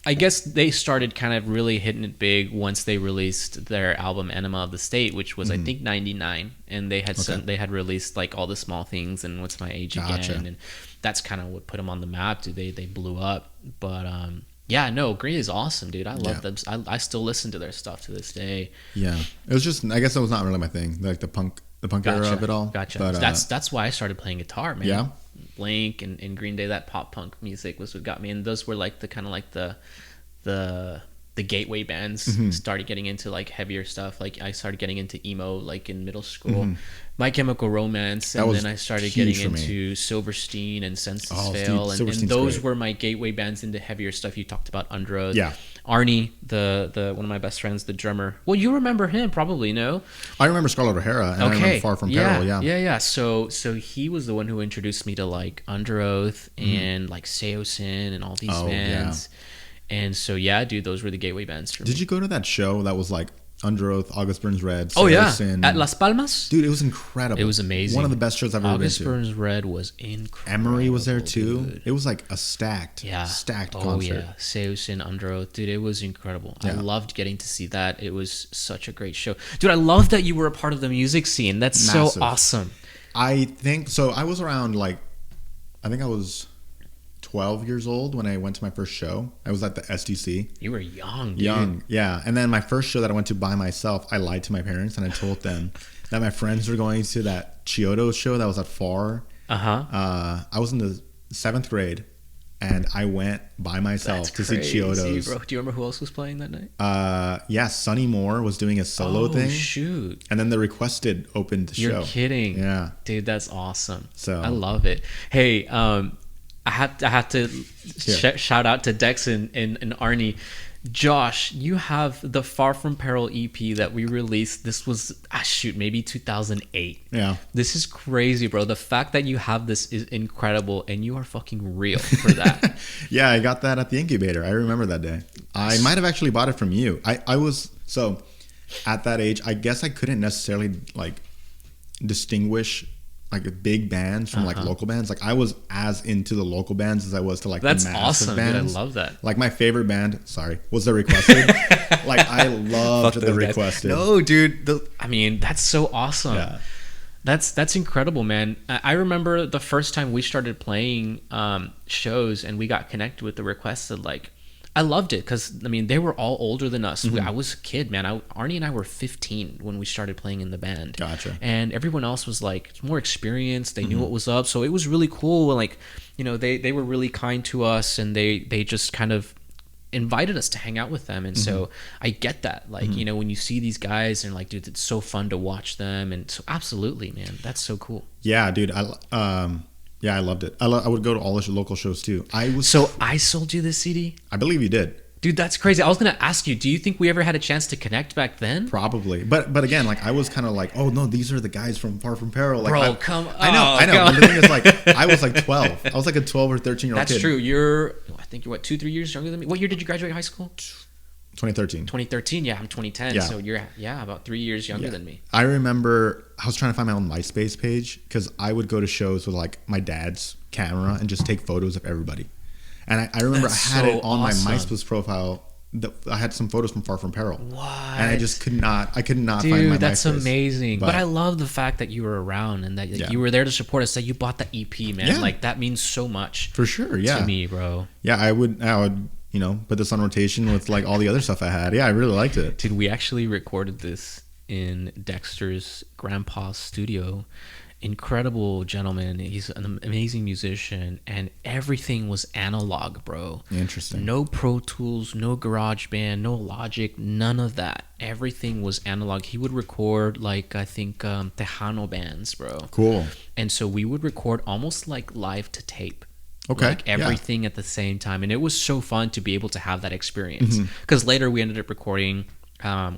I guess they started kind of really hitting it big once they released their album Enema of the State, which was, I think, 99. And they had released like All the Small Things and What's My Age Again. And that's kind of what put them on the map, dude. They blew up. But, Green is awesome, dude. I love them. I still listen to their stuff to this day. Yeah, it was just, I guess that was not really my thing, like the punk era of it all. Gotcha. But, that's why I started playing guitar, man. Yeah, Blink and Green Day, that pop punk music was what got me, and those were like the kind of like the gateway bands. Started getting into like heavier stuff. Like I started getting into emo like in middle school. My Chemical Romance, and then I started getting into Silverstein and Senses Fail, and those were my gateway bands into heavier stuff. You talked about Under Oath. Yeah. Arnie, the one of my best friends, the drummer. Well, you remember him probably, no? I remember Scarlett O'Hara, and I remember Far From Peril. Yeah. So he was the one who introduced me to like Under Oath and like Seosin and all these bands. Yeah. And so dude, those were the gateway bands for me. Did you go to that show that was like Under Oath, August Burns Red? At Las Palmas? Dude, it was incredible. It was amazing. One of the best shows I've ever been to. August Burns Red was incredible. Emery was there too. Dude. It was like a stacked concert. Oh yeah, Seosin, Under Oath. Dude, it was incredible. I loved getting to see that. It was such a great show. Dude, I love that you were a part of the music scene. That's massive. So awesome. I think, so I was around like, I think I was 12 years old when I went to my first show. I was at the SDC. You were young, dude. Yeah. And then my first show that I went to by myself, I lied to my parents and I told them that my friends were going to that Chiodo show that was at FAR. I was in the 7th grade and I went by myself to see Chiodos. Bro. Do you remember who else was playing that night? Sonny Moore was doing a solo thing. Oh, shoot. And then the Requested opened the show. You're kidding. Yeah. Dude, that's awesome. So I love it. Hey, I have to shout out to Dex and Arnie. Josh, you have the Far From Peril EP that we released. This was maybe 2008. Yeah. This is crazy, bro. The fact that you have this is incredible, and you are fucking real for that. Yeah, I got that at the incubator. I remember that day. I might have actually bought it from you. I was so at that age, I guess I couldn't necessarily like distinguish like big bands from like local bands. Like I was as into the local bands as I was to like that's the massive awesome, bands. dude. I love that. Like my favorite band, was The Requested. Like I loved The Requested. No, dude. I mean, that's so awesome. Yeah. That's incredible, man. I remember the first time we started playing shows and we got connected with The Requested. Like, I loved it because, I mean, they were all older than us. I was a kid, man. Arnie and I were 15 when we started playing in the band. Gotcha. And everyone else was, like, more experienced. They knew what was up. So it was really cool. Like, you know, they were really kind to us, and they just kind of invited us to hang out with them. And so I get that. Like, you know, when you see these guys and, like, dude, it's so fun to watch them. And so absolutely, man. That's so cool. Yeah, dude. Yeah, I loved it. I would go to all the local shows too. So I sold you this CD? I believe you did. Dude, that's crazy. I was going to ask you, do you think we ever had a chance to connect back then? Probably. But again, like I was kind of like, oh no, these are the guys from Far From Peril. Like, bro, come on. I know. But the thing is, like, I was like 12. I was like a 12 or 13-year-old kid. That's true. I think you're 2-3 years younger than me. What year did you graduate high school? 2013. 2013. Yeah, I'm 2010. Yeah. So you're about 3 years younger than me. I remember I was trying to find my own MySpace page because I would go to shows with like my dad's camera and just take photos of everybody. And I remember I had it on my MySpace profile. I had some photos from Far From Peril. What? And I just could not find my Dude, MySpace. that's amazing. But I love the fact that you were around and that you were there to support us, that you bought the EP, man. Yeah. Like, that means so much. For sure, yeah. To me, bro. Yeah, I would, you know, put this on rotation with like all the other stuff I had. Yeah, I really liked it. Dude, we actually recorded this in Dexter's grandpa's studio. Incredible gentleman. He's an amazing musician, and everything was analog, bro. Interesting. No Pro Tools, no GarageBand, no Logic, none of that. Everything was analog. He would record like, I think, Tejano bands, bro. Cool. And so we would record almost like live to tape. Okay. Like everything at the same time. And it was so fun to be able to have that experience. Because later we ended up recording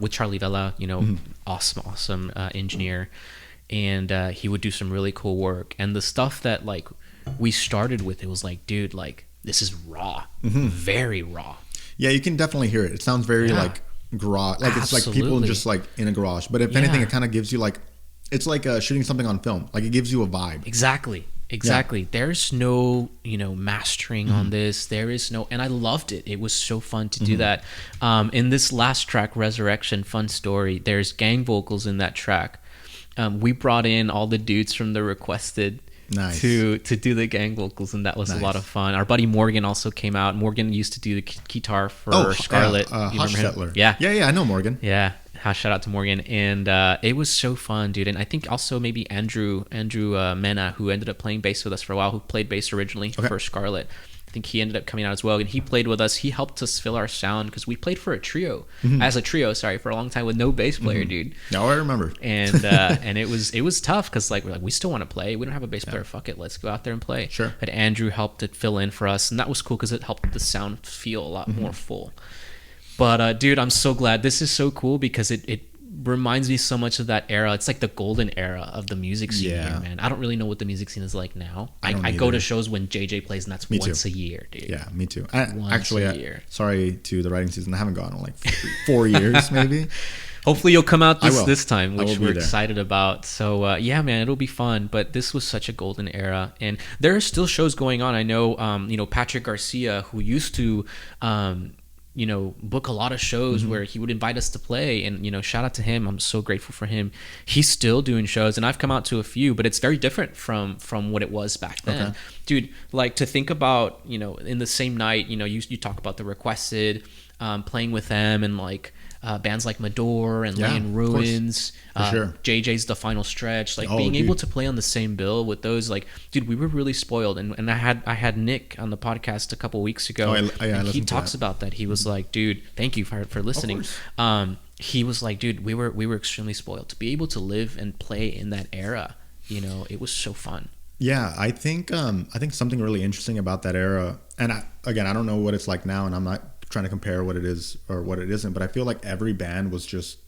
with Charlie Vela, you know, awesome engineer. And he would do some really cool work. And the stuff that like we started with, it was like, dude, like this is raw, very raw. Yeah, you can definitely hear it. It sounds very like garage, like it's like people just like in a garage. But if anything, it kind of gives you like, it's like shooting something on film. Like it gives you a vibe. Exactly. Yeah. There's no, you know, mastering on this. There is no, and I loved it. It was so fun to do that. In this last track, Resurrection, Fun Story, there's gang vocals in that track. We brought in all the dudes from The Requested to do the gang vocals, and that was a lot of fun. Our buddy Morgan also came out. Morgan used to do the guitar for Scarlet. Yeah, I know Morgan. Yeah, shout out to Morgan. And it was so fun, dude. And I think also maybe Andrew Mena, who ended up playing bass with us for a while, who played bass originally for Scarlet. I think he ended up coming out as well, and he played with us. He helped us fill our sound because we played for a trio, for a long time with no bass player, dude. No, I remember. And and it was tough because like we're like, we still want to play. We don't have a bass player. Fuck it, let's go out there and play. Sure. But Andrew helped it fill in for us, and that was cool because it helped the sound feel a lot more full. But dude, I'm so glad. This is so cool because it reminds me so much of that era. It's like the golden era of the music scene here, man. I don't really know what the music scene is like now. I go to shows when JJ plays, and that's once a year, dude. Yeah, me too. Sorry to the writing season. I haven't gone in like 4 years, maybe. Hopefully you'll come out this time, which we're there. excited about. So yeah, man, it'll be fun. But this was such a golden era, and there are still shows going on. I know, you know, Patrick Garcia, who used to you know, book a lot of shows where he would invite us to play, and you know, shout out to him. I'm so grateful for him. He's still doing shows, and I've come out to a few, but it's very different from what it was back then. Dude, like to think about, you know, in the same night, you know, you talk about The Requested, playing with them, and like bands like Mador and Lay in Ruins, JJ's The Final Stretch, like being able to play on the same bill with those, like, dude, we were really spoiled. And I had Nick on the podcast a couple weeks ago, and he talks about that. He was like, dude, thank you for listening. He was like, dude, we were extremely spoiled to be able to live and play in that era. You know, it was so fun. Yeah, I think something really interesting about that era, and again, I don't know what it's like now, and I'm not trying to compare what it is or what it isn't, but I feel like every band was just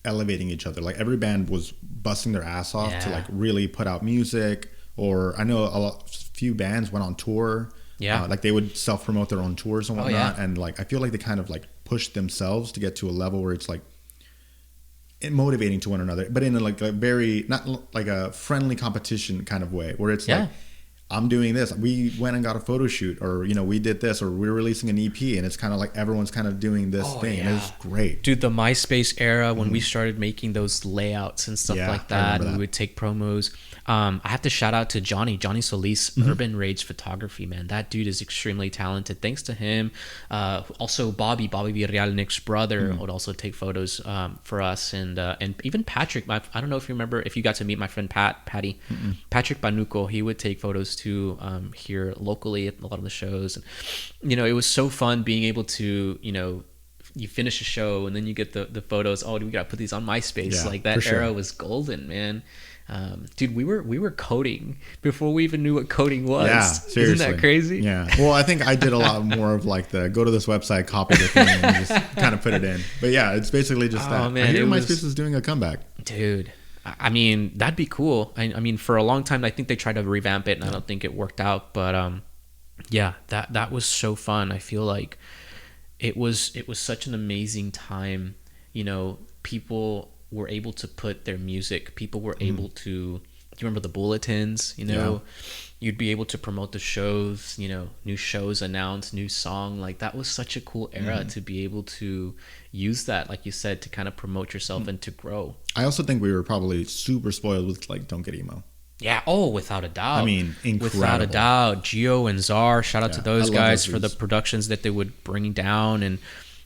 elevating each other. Like every band was busting their ass off to like really put out music. Or I know few bands went on tour. Yeah, like they would self promote their own tours and whatnot, and like I feel like they kind of like pushed themselves to get to a level where it's like motivating to one another, but in a very not like a friendly competition kind of way, where it's like, I'm doing this, we went and got a photo shoot, or we did this, or we're releasing an EP, and it's kind of like everyone's kind of doing this thing, and it was great. Dude, the MySpace era when we started making those layouts and stuff like that, we would take promos. I have to shout out to Johnny Solis, Urban Rage Photography, man. That dude is extremely talented. Thanks to him. Also Bobby Villarreal, Nick's brother, would also take photos for us, and even Patrick. I don't know if you remember, if you got to meet my friend Patty. Patrick Banuco, he would take photos too here locally at a lot of the shows. And it was so fun being able to you finish a show and then you get the photos. Oh, we gotta put these on MySpace. Like that era was golden, man. Dude, we were coding before we even knew what coding was. Yeah, seriously. Isn't that crazy? Yeah. Well, I think I did a lot more of like the go to this website, copy the thing, and just kind of put it in. But yeah, it's basically just that. Man, I hear MySpace is doing a comeback. Dude, I mean, that'd be cool. I mean, for a long time, I think they tried to revamp it, and I don't think it worked out. But yeah, that was so fun. I feel like it was such an amazing time. People were able to put their music. People were able to. You remember the bulletins? You'd be able to promote the shows. New shows announced, new song. Like that was such a cool era to be able to use that, like you said, to kind of promote yourself and to grow. I also think we were probably super spoiled with like Don't Get Emo. Yeah. Oh, without a doubt. I mean, incredible. Without a doubt. Gio and Czar. Shout out to those guys for the productions that they would bring down. And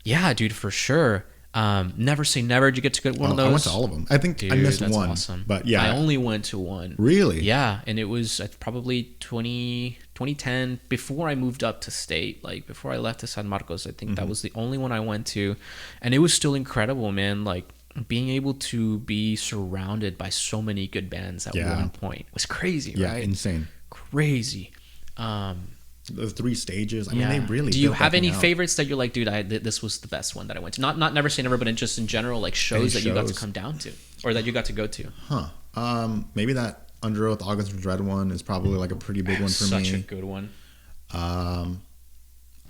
yeah, dude, for sure. Never Say Never. Did you get to get one of those? I went to all of them. I think I missed one. Awesome. But yeah, I only went to one. Really? Yeah, and it was probably 2010, before I moved up to state, like before I left to San Marcos. I think that was the only one I went to, and it was still incredible, man. Like being able to be surrounded by so many good bands at one point was crazy, right? Yeah, insane. Crazy. The 3 stages. I mean, they really. Do you have any favorites that you're like, dude, this was the best one that I went to? Not Never Say Never, but just in general, like shows that you got to come down to, or that you got to go to. Maybe that Under Oath August Dread one is probably like a pretty big one for me. Such a good one.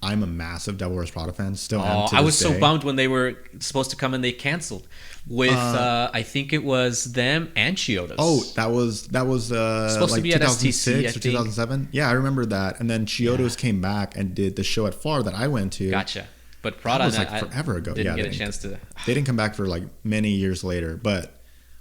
I'm a massive Devil Wears Prada fan. Still am to this day. I was so bummed when they were supposed to come and they canceled. With I think it was them and Chiodos. Oh, that was supposed like to be at 2006 or 2007. Yeah, I remember that. And then Chiodos came back and did the show at FAR that I went to. Gotcha. But Prada was like forever ago. Didn't get a chance to. They didn't come back for like many years later. But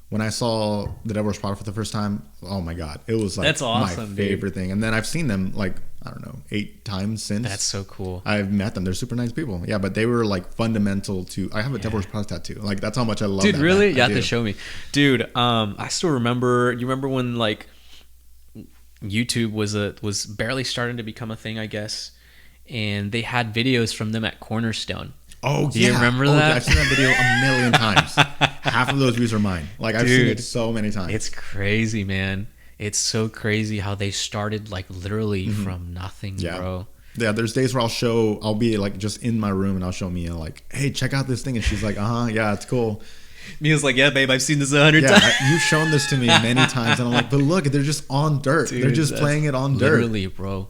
when I saw the Devil Wears Prada for the first time, oh my god, it was like that's awesome, my favorite thing. And then I've seen them like, I don't know, 8 times since. That's so cool. I've met them. They're super nice people. Yeah, but they were like fundamental to. I have a Devil Wears Prada tattoo. Like that's how much I love. Dude, that really? band. You have to show me, dude. I still remember. You remember when like YouTube was barely starting to become a thing, I guess, and they had videos from them at Cornerstone. Oh, do you remember that? I've seen that video a million times. Half of those views are mine. Like I've seen it so many times. It's crazy, man. It's so crazy how they started like literally from nothing, bro. Yeah, there's days where I'll be like just in my room and I'll show Mia like, hey, check out this thing, and she's like, yeah, it's cool. Mia's like, yeah, babe, I've seen this 100 times. You've shown this to me many times, and I'm like, but look, they're just on dirt. Dude, they're just playing it on dirt. Literally, bro.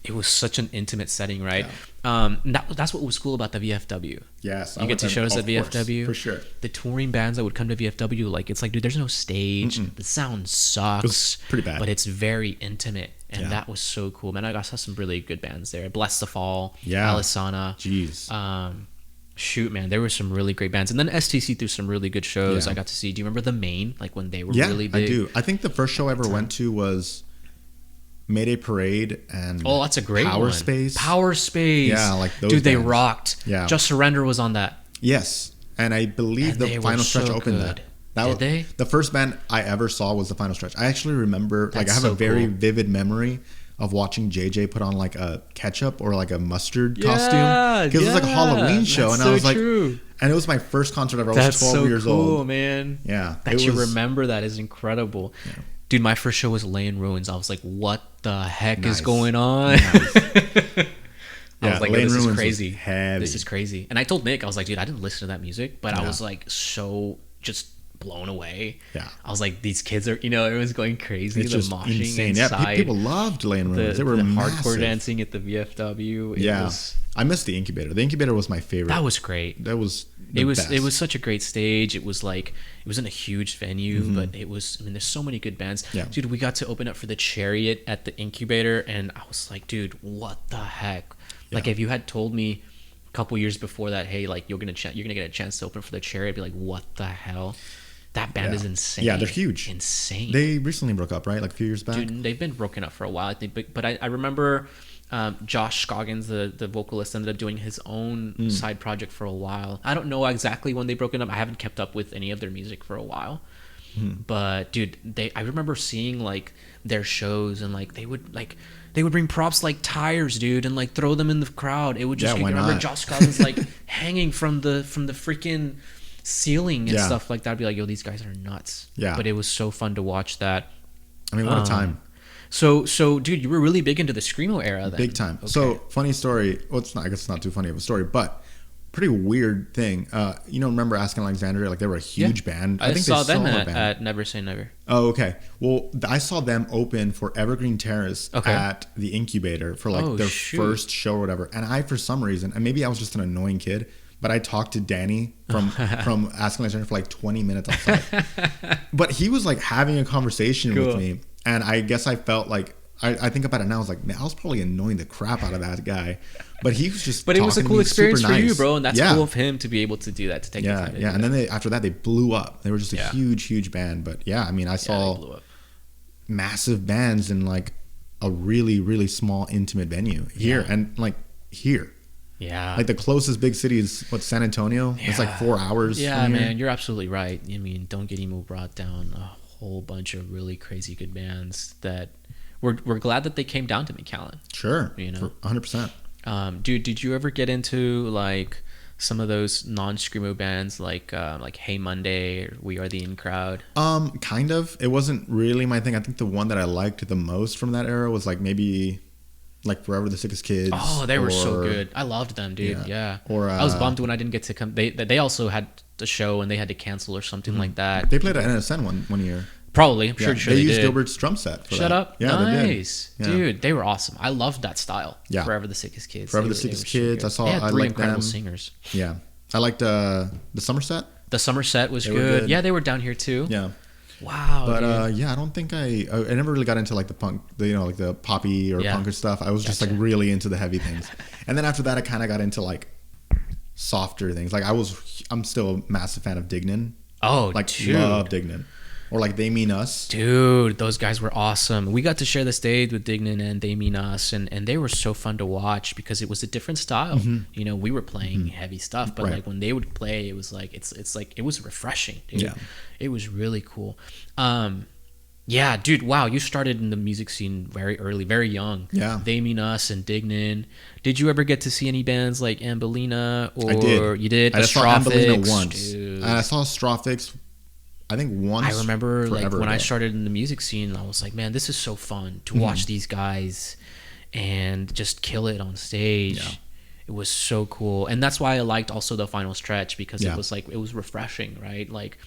It was such an intimate setting, right? Yeah. That's what was cool about the VFW. Yes, you get to shows at VFW for sure. The touring bands that would come to VFW, like it's like, dude, there's no stage. The sound sucks. It's pretty bad, but it's very intimate, and that was so cool, man. I saw some really good bands there. Bless the Fall, Alisana. Jeez. Shoot, man, there were some really great bands, and then STC threw some really good shows. I got to see. Do you remember the Main? Like when they were really big. I do. I think the first show I ever went to was Mayday Parade and that's a great Power one. Space. Power Space. Yeah, like those dude, they bands. rocked. Yeah. Just Surrender was on that. Yes. And I believe the Final Stretch opened that. Did they? The first band I ever saw was the Final Stretch. I actually remember, I have a very vivid memory of watching JJ put on like a ketchup or like a mustard costume. Because it was like a Halloween show. And I was like, and it was my first concert ever. I was 12 years old. Man. Yeah. That you remember that is incredible. Yeah. Dude, my first show was Lay in Ruins. I was like, what the heck is Nice. going on? Nice. I was like, Lay in this is Ruins was crazy. heavy. This is crazy. And I told Nick, I was like, dude, I didn't listen to that music, but I Yeah. was like so just blown away. Yeah. I was like, these kids are, everyone's going crazy. It's the just moshing insane. inside. Yeah, people loved Lay in Ruins. The, They were the massive. hardcore dancing at the VFW. I missed the Incubator. The Incubator was my favorite. That was great. That was the It was best. such a great stage. It was like, it wasn't a huge venue, but it was, I mean, there's so many good bands. Yeah. Dude, we got to open up for the Chariot at the Incubator, and I was like, dude, what the heck? Like, Yeah. if you had told me a couple years before that, hey, like, you're gonna get a chance to open for the Chariot, I'd be like, what the hell? That band is insane. Yeah, they're huge. Insane. They recently broke up, right? Like a few years back. Dude, they've been broken up for a while, I think. But I remember Josh Scoggins, the vocalist, ended up doing his own side project for a while. I don't know exactly when they broken up. I haven't kept up with any of their music for a while. But dude, I remember seeing like their shows, and like they would bring props like tires, dude, and like throw them in the crowd. It would just Yeah, why remember not? Josh Scoggins like hanging from the freaking ceiling and Yeah. stuff like that. I'd be like, yo, these guys are nuts. Yeah. But it was so fun to watch that. I mean, what a time. So dude, you were really big into the screamo era then. Big time. Okay. So funny story. Well, it's not. I guess it's not too funny of a story, but pretty weird thing. Remember Asking Alexandria? Like they were a huge band. I saw them still have a band. at Never Say Never. Oh, okay. Well, I saw them open for Evergreen Terrace Okay. at the Incubator for like Oh, their shoot. first show or whatever. And I, for some reason, and maybe I was just an annoying kid, but I talked to Danny from Asking Alexandria for like 20 minutes outside. But he was like having a conversation Cool. with me, and I guess I felt like I think about it now. I was like, man, I was probably annoying the crap out of that guy, but he was just. But it was a talking to cool me experience super for you, nice. bro, and that's Yeah. cool of him to be able to do that, to take the Yeah, time to yeah, do and that. then after that they blew up. They were just a Yeah. huge band. But yeah, I mean, I Yeah, saw they blew up. massive bands in like a really small intimate venue here, Yeah. and like here, Yeah. like the closest big city is what, San Antonio. It's like 4 hours. Yeah, from here. man, you're absolutely right. I mean, Don't Get Emo brought down a whole bunch of really crazy good bands that we're glad that they came down to McAllen. Sure, You know. 100%. Dude, did you ever get into like some of those non-screamo bands like Hey Monday or We Are the In Crowd? Kind of. It wasn't really my thing. I think the one that I liked the most from that era was like maybe like Forever the Sickest Kids. Oh, they were so or- good. I loved them, dude. Yeah. Or, I was bummed when I didn't get to come. They also had the show and they had to cancel or something like that. They played at NSN one year. Probably. I'm Yeah, sure they they used did. Gilbert's drum set. For Shut that. up. Yeah, they did. Nice. Yeah. Dude, they were awesome. I loved that style. Yeah. Forever the Sickest Kids. Forever They the were- they Sickest were so Kids. good. I saw. They had I three liked incredible them. singers. Yeah, I liked the Somerset. The Somerset was They were good. good. Yeah, they were down here too. Yeah, Wow. but dude. yeah, I don't think I never really got into like the punk, like the poppy or Yeah. punker stuff. I was just Gotcha. like really into the heavy things, and then after that, I kind of got into like softer things. Like I'm still a massive fan of Dignan. Oh, Like dude. love Dignan, or like They Mean Us. Dude, those guys were awesome. We got to share the stage with Dignan and They Mean Us, and they were so fun to watch because it was a different style. You know, we were playing heavy stuff, but Right. like when they would play, it was like it's like it was refreshing, dude. Yeah. It was really cool. Yeah, dude, wow, you started in the music scene very early, very young. Yeah. They Mean Us and Dignan. Did you ever get to see any bands like Ambelina or I did. you did? I just saw Ambelina Astrophics? once. Dude. And I saw Astrophics, I think once. I remember like forever when I ago. started in the music scene, I was like, man, this is so fun to watch these guys and just kill it on stage. Yeah. It was so cool. And that's why I liked also the final stretch because Yeah. it was like, it was refreshing, right? Like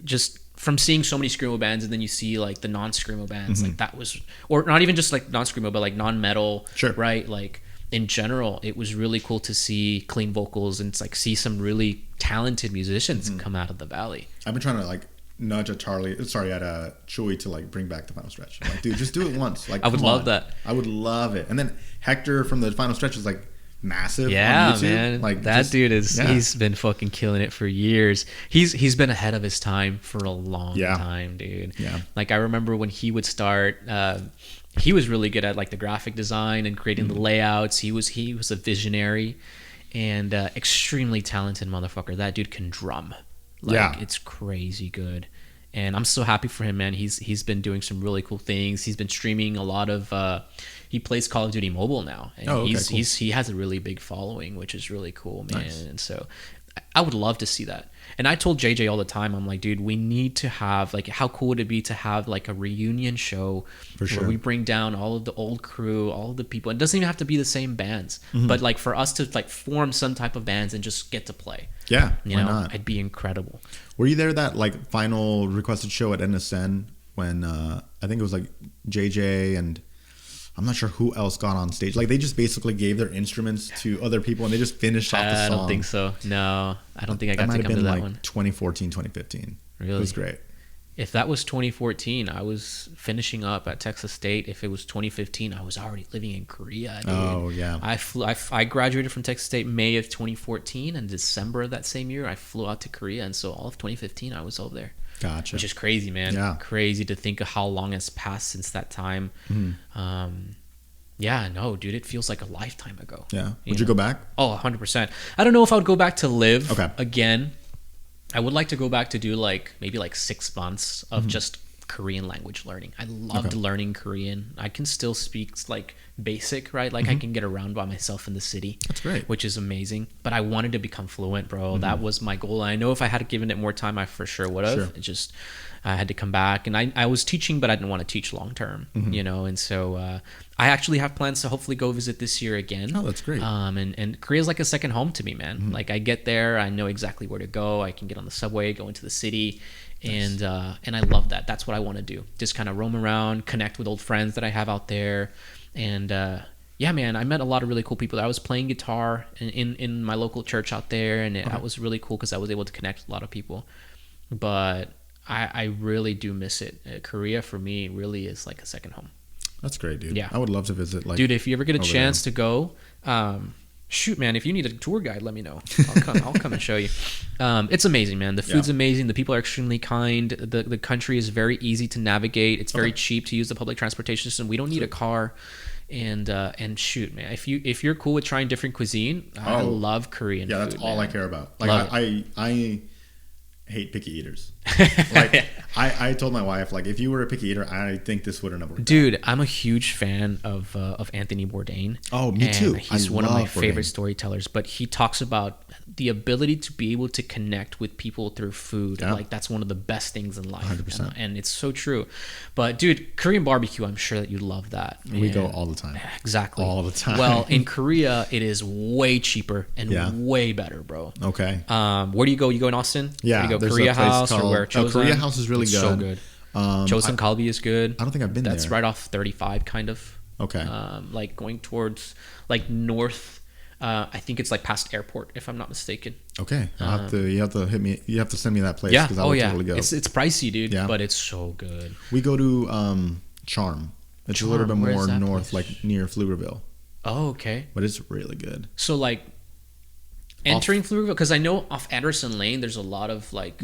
just from seeing so many screamo bands and then you see like the non-screamo bands, like that was, or not even just like non-screamo, but like non-metal, Sure. right? Like in general, it was really cool to see clean vocals and like see some really talented musicians come out of the valley. I've been trying to like nudge at Chewy to like bring back the final stretch. I'm like, dude, just do it once. Like, I would come love on. that. I would love it. And then Hector from the final stretch is like massive. Yeah, on YouTube. man. Like that just- dude is yeah. he's been fucking killing it for years. He's been ahead of his time for a long Yeah. time, dude. Yeah. Like I remember when he would start he was really good at like the graphic design and creating the layouts. He was a visionary and extremely talented motherfucker. That dude can drum. Like Yeah. it's crazy good. And I'm so happy for him, man. He's been doing some really cool things. He's been streaming a lot of he plays Call of Duty Mobile now. And Oh, okay, cool. he has a really big following, which is really cool, man. Nice. And so I would love to see that. And I told JJ all the time, I'm like, dude, we need to have, like, how cool would it be to have like a reunion show where we bring down all of the old crew, all of the people. It doesn't even have to be the same bands, but like for us to like form some type of bands and just get to play. Yeah, you why know, not? it'd be incredible. Were you there that like final requested show at NSN when I think it was like JJ and I'm not sure who else got on stage. Like they just basically gave their instruments to other people and they just finished off the song. I don't think so. No, I don't think I got to come to that one. That might have been one. like 2014, 2015. Really? It was great. If that was 2014, I was finishing up at Texas State. If it was 2015, I was already living in Korea, dude. Oh, yeah. I graduated from Texas State May of 2014, and December of that same year, I flew out to Korea, and so all of 2015, I was over there. Gotcha. Which is crazy, man. Yeah. Crazy to think of how long has passed since that time. Yeah, no, dude, it feels like a lifetime ago. Yeah. Would you go back? Oh, 100%. I don't know if I would go back to live Okay. again. I would like to go back to do like maybe like 6 months of just Korean language learning. I loved learning Korean. I can still speak like basic, right? Like I can get around by myself in the city. That's great. Which is amazing. But I wanted to become fluent, bro. That was my goal. I know if I had given it more time, I for sure would have. Sure. It just, I had to come back. And I was teaching, but I didn't want to teach long term, you know? And so I actually have plans to hopefully go visit this year again. Oh, that's great. And Korea's like a second home to me, man. Like I get there, I know exactly where to go. I can get on the subway, go into the city. Nice. And I love that. That's what I want to do. Just kind of roam around, connect with old friends that I have out there. And yeah, man, I met a lot of really cool people. I was playing guitar in my local church out there, and that was really cool because I was able to connect with a lot of people. But I really do miss it. Korea for me really is like a second home. That's great, dude. Yeah. I would love to visit. Like, dude, if you ever get a chance to go, shoot, man, if you need a tour guide, let me know. I'll come and show you. It's amazing, man. The food's amazing. The people are extremely kind. The country is very easy to navigate. It's very cheap to use the public transportation system. We don't need a car. And shoot, man, if you're cool with trying different cuisine, I love Korean food. Yeah, that's all man. I care about. Like I hate picky eaters. Like I told my wife, like, if you were a picky eater, I think this wouldn't have worked. Dude, I'm a huge fan of Anthony Bourdain. Oh, me too. He's one of my favorite storytellers. But he talks about the ability to be able to connect with people through food. Yeah. Like that's one of the best things in life. 100%. And it's so true. But dude, Korean barbecue, I'm sure that you love that. We go all the time. Exactly. All the time. Well, in Korea, it is way cheaper and way better, bro. Okay. Where do you go? You go in Austin? Yeah. You go Korea House or where? Korea House is really good. So good. Chosun Kalbi is good. I don't think I've been there. That's right off 35, kind of. Okay. Like going towards like north. I think it's like past airport, if I'm not mistaken. Okay. You have to hit me. You have to send me that place. Yeah. I would totally go. It's pricey, dude. Yeah. But it's so good. We go to Charm. It's a little bit more north, place? like near Pflugerville. Oh, okay. But it's really good. So like entering Pflugerville, because I know off Anderson Lane, there's a lot of like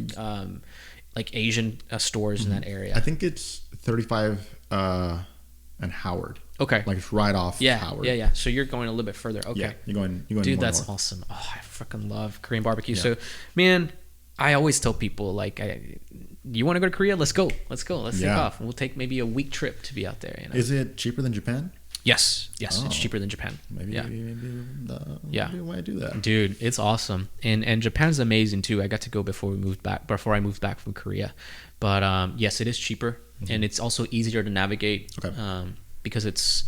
Asian stores in that area. I think it's 35 and Howard. Okay. Like it's right off Howard. Yeah. So you're going a little bit further. Okay. Yeah, you're going Dude, more that's north. awesome. Oh, I freaking love Korean barbecue. Yeah. So, man, I always tell people, like, you want to go to Korea? Let's go. Let's take off. We'll take maybe a week trip to be out there. You know? Is it cheaper than Japan? Yes. It's cheaper than Japan. Maybe we might do that. Dude, it's awesome. And Japan's amazing, too. I got to go before I moved back from Korea. But, yes, it is cheaper. Mm-hmm. And it's also easier to navigate. Okay. Because it's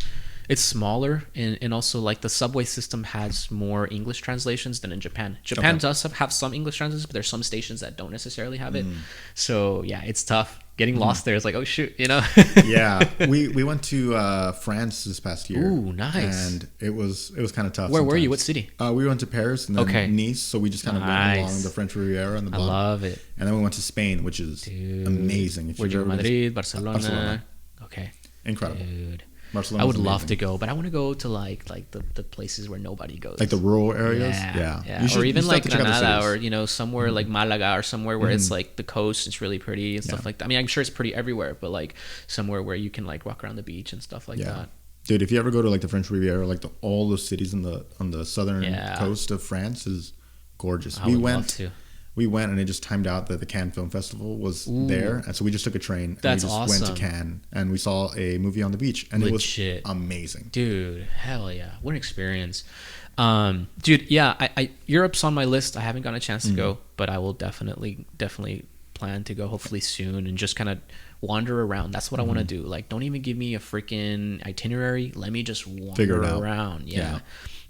smaller and also like the subway system has more English translations than in Japan. Japan does have some English translations, but there's some stations that don't necessarily have it. So yeah, it's tough. Getting lost there is like, oh shoot, you know. Yeah, we went to France this past year. Ooh, nice. And it was kind of tough. Where were you? What city? We went to Paris and then Nice. So we just kind of went along the French Riviera and the bottom. I love it. And then we went to Spain, which is amazing. Where'd you go? Madrid, Barcelona. Okay. Incredible. Dude. Barcelona. I would love to go, but I want to go to like the places where nobody goes, like the rural areas. Yeah. Or even like Granada, or somewhere like Malaga, or somewhere where it's like the coast. It's really pretty and stuff like that. I mean, I'm sure it's pretty everywhere, but like somewhere where you can like walk around the beach and stuff like that. Dude, if you ever go to like the French Riviera, like all the cities on the southern coast of France is gorgeous. We went and it just timed out that the Cannes Film Festival was there. And so we just took a train and we just went to Cannes and we saw a movie on the beach. And it was amazing. Dude, hell yeah. What an experience. Dude, yeah, I Europe's on my list. I haven't gotten a chance to go, but I will definitely plan to go hopefully soon and just kind of wander around. That's what I want to do. Like, don't even give me a freaking itinerary. Let me just wander around. Yeah.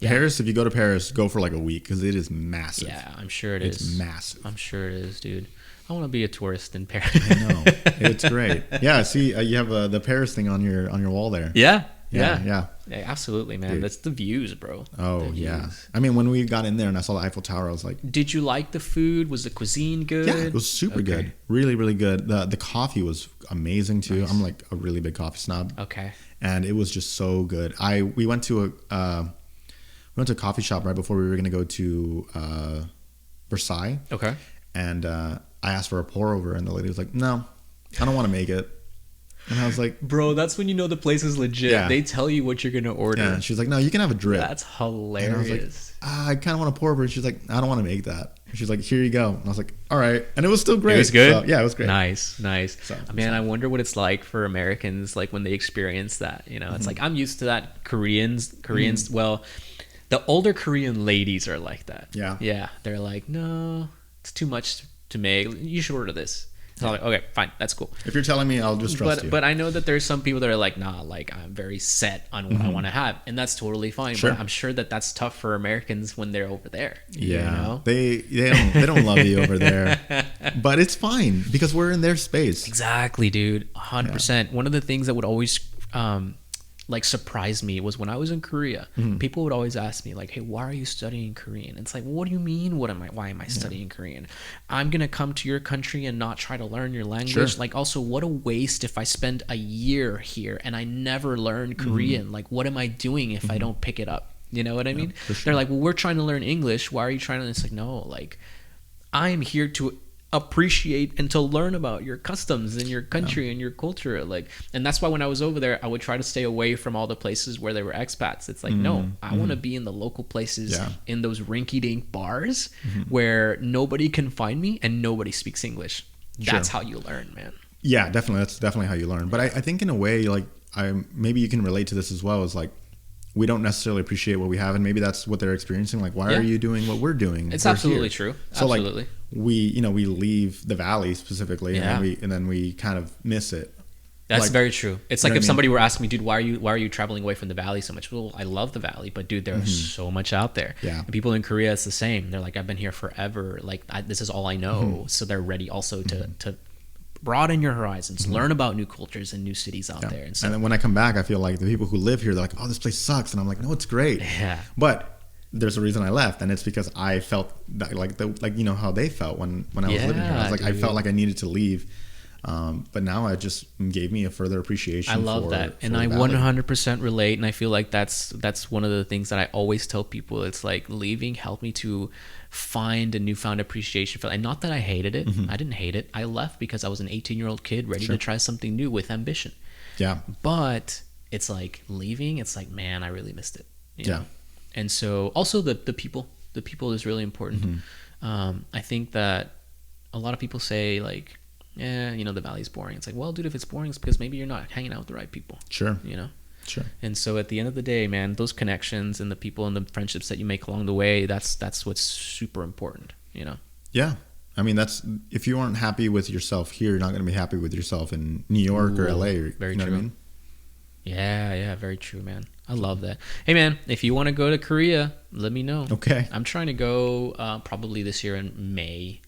Paris, if you go to Paris, go for like a week because it is massive. Yeah, I'm sure it is. It's massive. I'm sure it is, dude. I want to be a tourist in Paris. I know. It's great. Yeah, see, you have the Paris thing on your wall there. Yeah, absolutely, man. Dude. That's the views, bro. Oh, the yeah. views. I mean, when we got in there and I saw the Eiffel Tower, I was like... Did you like the food? Was the cuisine good? Yeah, it was super good. Really, really good. The coffee was amazing, too. Nice. I'm like a really big coffee snob. Okay. And it was just so good. We went to a coffee shop right before we were going to go to Versailles. Okay. And I asked for a pour over, and the lady was like, "No, I don't want to make it." And I was like, "Bro, that's when you know the place is legit. Yeah. They tell you what you're gonna order." Yeah. She was like, "No, you can have a drip." That's hilarious. And I was like, I kind of want to pour over. And she's like, "I don't want to make that." And she's like, "Here you go." And I was like, "All right." And it was still great. It was good. So, yeah, it was great. Nice. So, Man, I wonder what it's like for Americans, like when they experience that. You know, it's like I'm used to that. Koreans. Well, the older Korean ladies are like that. Yeah. They're like, "No, it's too much to make. You should order this." So I'm like, okay, fine, that's cool. If you're telling me, I'll just trust you. But I know that there's some people that are like, nah, like I'm very set on what I want to have, and that's totally fine. Sure. But I'm sure that that's tough for Americans when they're over there. Yeah, you know? they don't love you over there, but it's fine because we're in their space. Exactly, dude. 100%. One of the things that would always like surprised me was when I was in Korea. People would always ask me like, "Hey, why are you studying Korean?" It's like, what do you mean? Why am I studying Korean? I'm gonna come to your country and not try to learn your language. Sure. Like, also, what a waste if I spend a year here and I never learn Korean. Like, what am I doing if I don't pick it up? You know what I mean? For sure. They're like, well, we're trying to learn English. Why are you trying to? It's like, no, like I am here to appreciate and to learn about your customs and your country and your culture. Like, and that's why when I was over there, I would try to stay away from all the places where there were expats. It's like, no, I want to be in the local places, in those rinky-dink bars where nobody can find me and nobody speaks English. That's how you learn, man. Yeah, definitely. That's definitely how you learn. But I think in a way, like, maybe you can relate to this as well, is like, we don't necessarily appreciate what we have, and maybe that's what they're experiencing. Like, why are you doing what we're doing? It's absolutely true. So absolutely. Like, we leave the valley specifically, and then we kind of miss it. That's like, very true. It's like if I mean? somebody were asking me, dude, why are you traveling away from the valley so much? Well, I love the valley, but dude, there's so much out there. Yeah. And people in Korea, it's the same. They're like, I've been here forever. Like, this is all I know. So they're ready also to broaden your horizons, learn about new cultures and new cities out there. And so, and then when I come back, I feel like the people who live here, they're like, oh, this place sucks. And I'm like, no, it's great. Yeah. But there's a reason I left, and it's because I felt that, like you know how they felt when I was living here. I was like, I felt like I needed to leave. But now it just gave me a further appreciation. I love that. And I 100% relate. And I feel like that's one of the things that I always tell people. It's like leaving helped me to find a newfound appreciation for it. And not that I hated it. I didn't hate it. I left because I was an 18-year-old kid ready to try something new with ambition. Yeah. But it's like leaving, it's like, man, I really missed it. You know? And so also the people is really important. I think that a lot of people say like, yeah, you know, the valley's boring. It's like, well, dude, if it's boring, it's because maybe you're not hanging out with the right people. Sure. You know? Sure. And so at the end of the day, man, those connections and the people and the friendships that you make along the way, that's what's super important, you know? Yeah. I mean, that's, if you aren't happy with yourself here, you're not going to be happy with yourself in New York or LA. Very true. What I mean? Yeah, very true, man. I love that. Hey, man, if you want to go to Korea, let me know. Okay. I'm trying to go probably this year in May.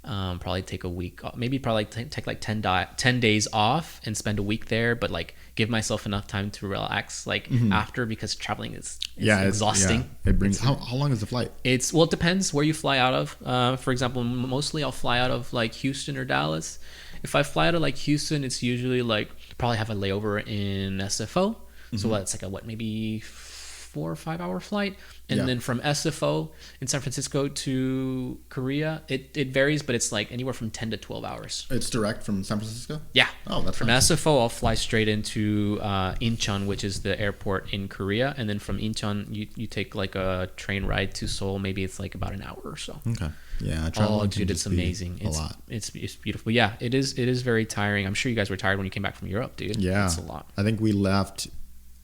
Probably take a week, maybe probably take like 10 days off and spend a week there, but like give myself enough time to relax like after, because traveling is exhausting. It brings, how long is the flight? It depends where you fly out of. For example, mostly I'll fly out of like Houston or Dallas. If I fly out of like Houston, it's usually like probably have a layover in SFO. So that's like maybe 4 or 5 hour flight. And then from SFO in San Francisco to Korea, it varies, but it's like anywhere from 10 to 12 hours. It's direct from San Francisco? Yeah. Oh, that's from nice. SFO, I'll fly straight into Incheon, which is the airport in Korea. And then from Incheon, you take like a train ride to Seoul. Maybe it's like about an hour or so. Okay. Yeah. Oh, dude, it's amazing. It's beautiful. Yeah, it is very tiring. I'm sure you guys were tired when you came back from Europe, dude. Yeah. It's a lot. I think we left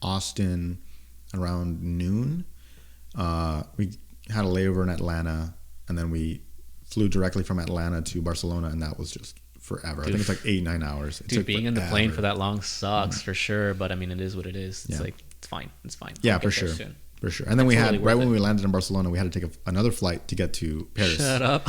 Austin around noon. We had a layover in Atlanta, and then we flew directly from Atlanta to Barcelona, and that was just forever. I think it's like 8-9 hours. Dude, being in the plane for that long sucks for sure, but I mean, it is what it is. It's like, it's fine. Yeah, for sure. For sure. And then we had, right when we landed in Barcelona, we had to take another flight to get to Paris. Shut up.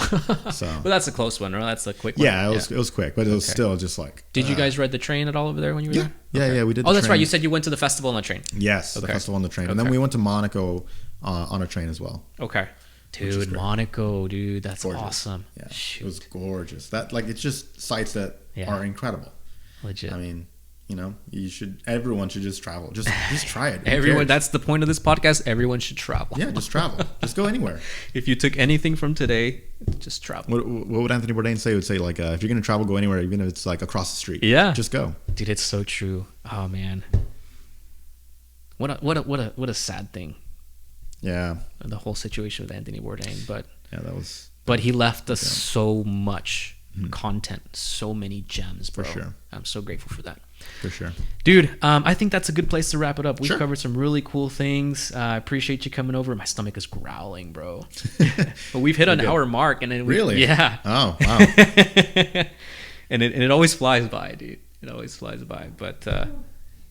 So, well, that's a close one, right? That's a quick one. Yeah, it was quick, but it was still just like. Did you guys ride the train at all over there when you were there? Yeah, we did. Oh, that's right. You said you went to the festival on the train. Yes, the festival on the train. And then we went to Monaco on a train as well. Okay. Dude, Monaco, dude, that's awesome. Yeah, it was gorgeous. It's just sites that are incredible. Legit. I mean, everyone should just travel. Just try it. Everyone, that's the point of this podcast. Everyone should travel. Yeah, just travel. Just go anywhere. If you took anything from today, just travel. What would Anthony Bourdain say? He would say, like, if you're going to travel, go anywhere, even if it's like across the street. Yeah. Just go. Dude, it's so true. Oh, man. What a sad thing. Yeah. The whole situation with Anthony Bourdain. But he left us so much content, so many gems, bro. For sure. I'm so grateful for that. For sure. Dude, I think that's a good place to wrap it up. We've covered some really cool things. I appreciate you coming over. My stomach is growling, bro. But we've hit an hour mark. And then really? Yeah. Oh, wow. and it always flies by, dude. It always flies by. But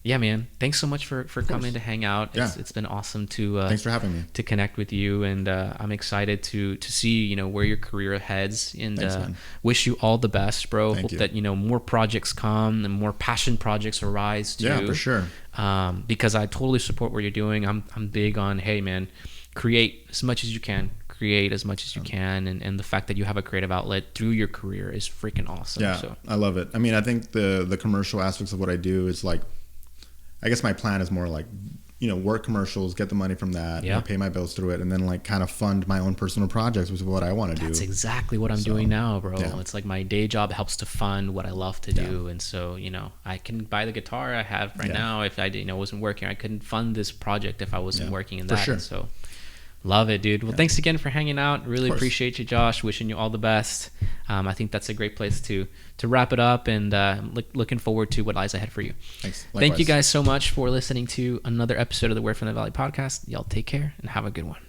yeah, man. Thanks so much for coming to hang out. It's been awesome to thanks for having me. To connect with you, and I'm excited to see where your career heads, and thanks, wish you all the best, bro. Thank Hope you. that more projects come and more passion projects arise too. Yeah, for sure. Because I totally support what you're doing. I'm big on, hey man, create as much as you can. Create as much as you can, and the fact that you have a creative outlet through your career is freaking awesome. Yeah, so. I love it. I mean, I think the commercial aspects of what I do is like, I guess my plan is more like, work commercials, get the money from that, pay my bills through it, and then like kind of fund my own personal projects, which is what I want to do. That's exactly what I'm doing now, bro. Yeah. It's like my day job helps to fund what I love to do, and so I can buy the guitar I have right now. If I wasn't working, I couldn't fund this project if I wasn't working in that. For sure. So love it, dude. Well, thanks again for hanging out. Really appreciate you, Josh. Wishing you all the best. I think that's a great place to wrap it up, and looking forward to what lies ahead for you. Thanks. Thank you guys so much for listening to another episode of the Word from the Valley podcast. Y'all take care and have a good one.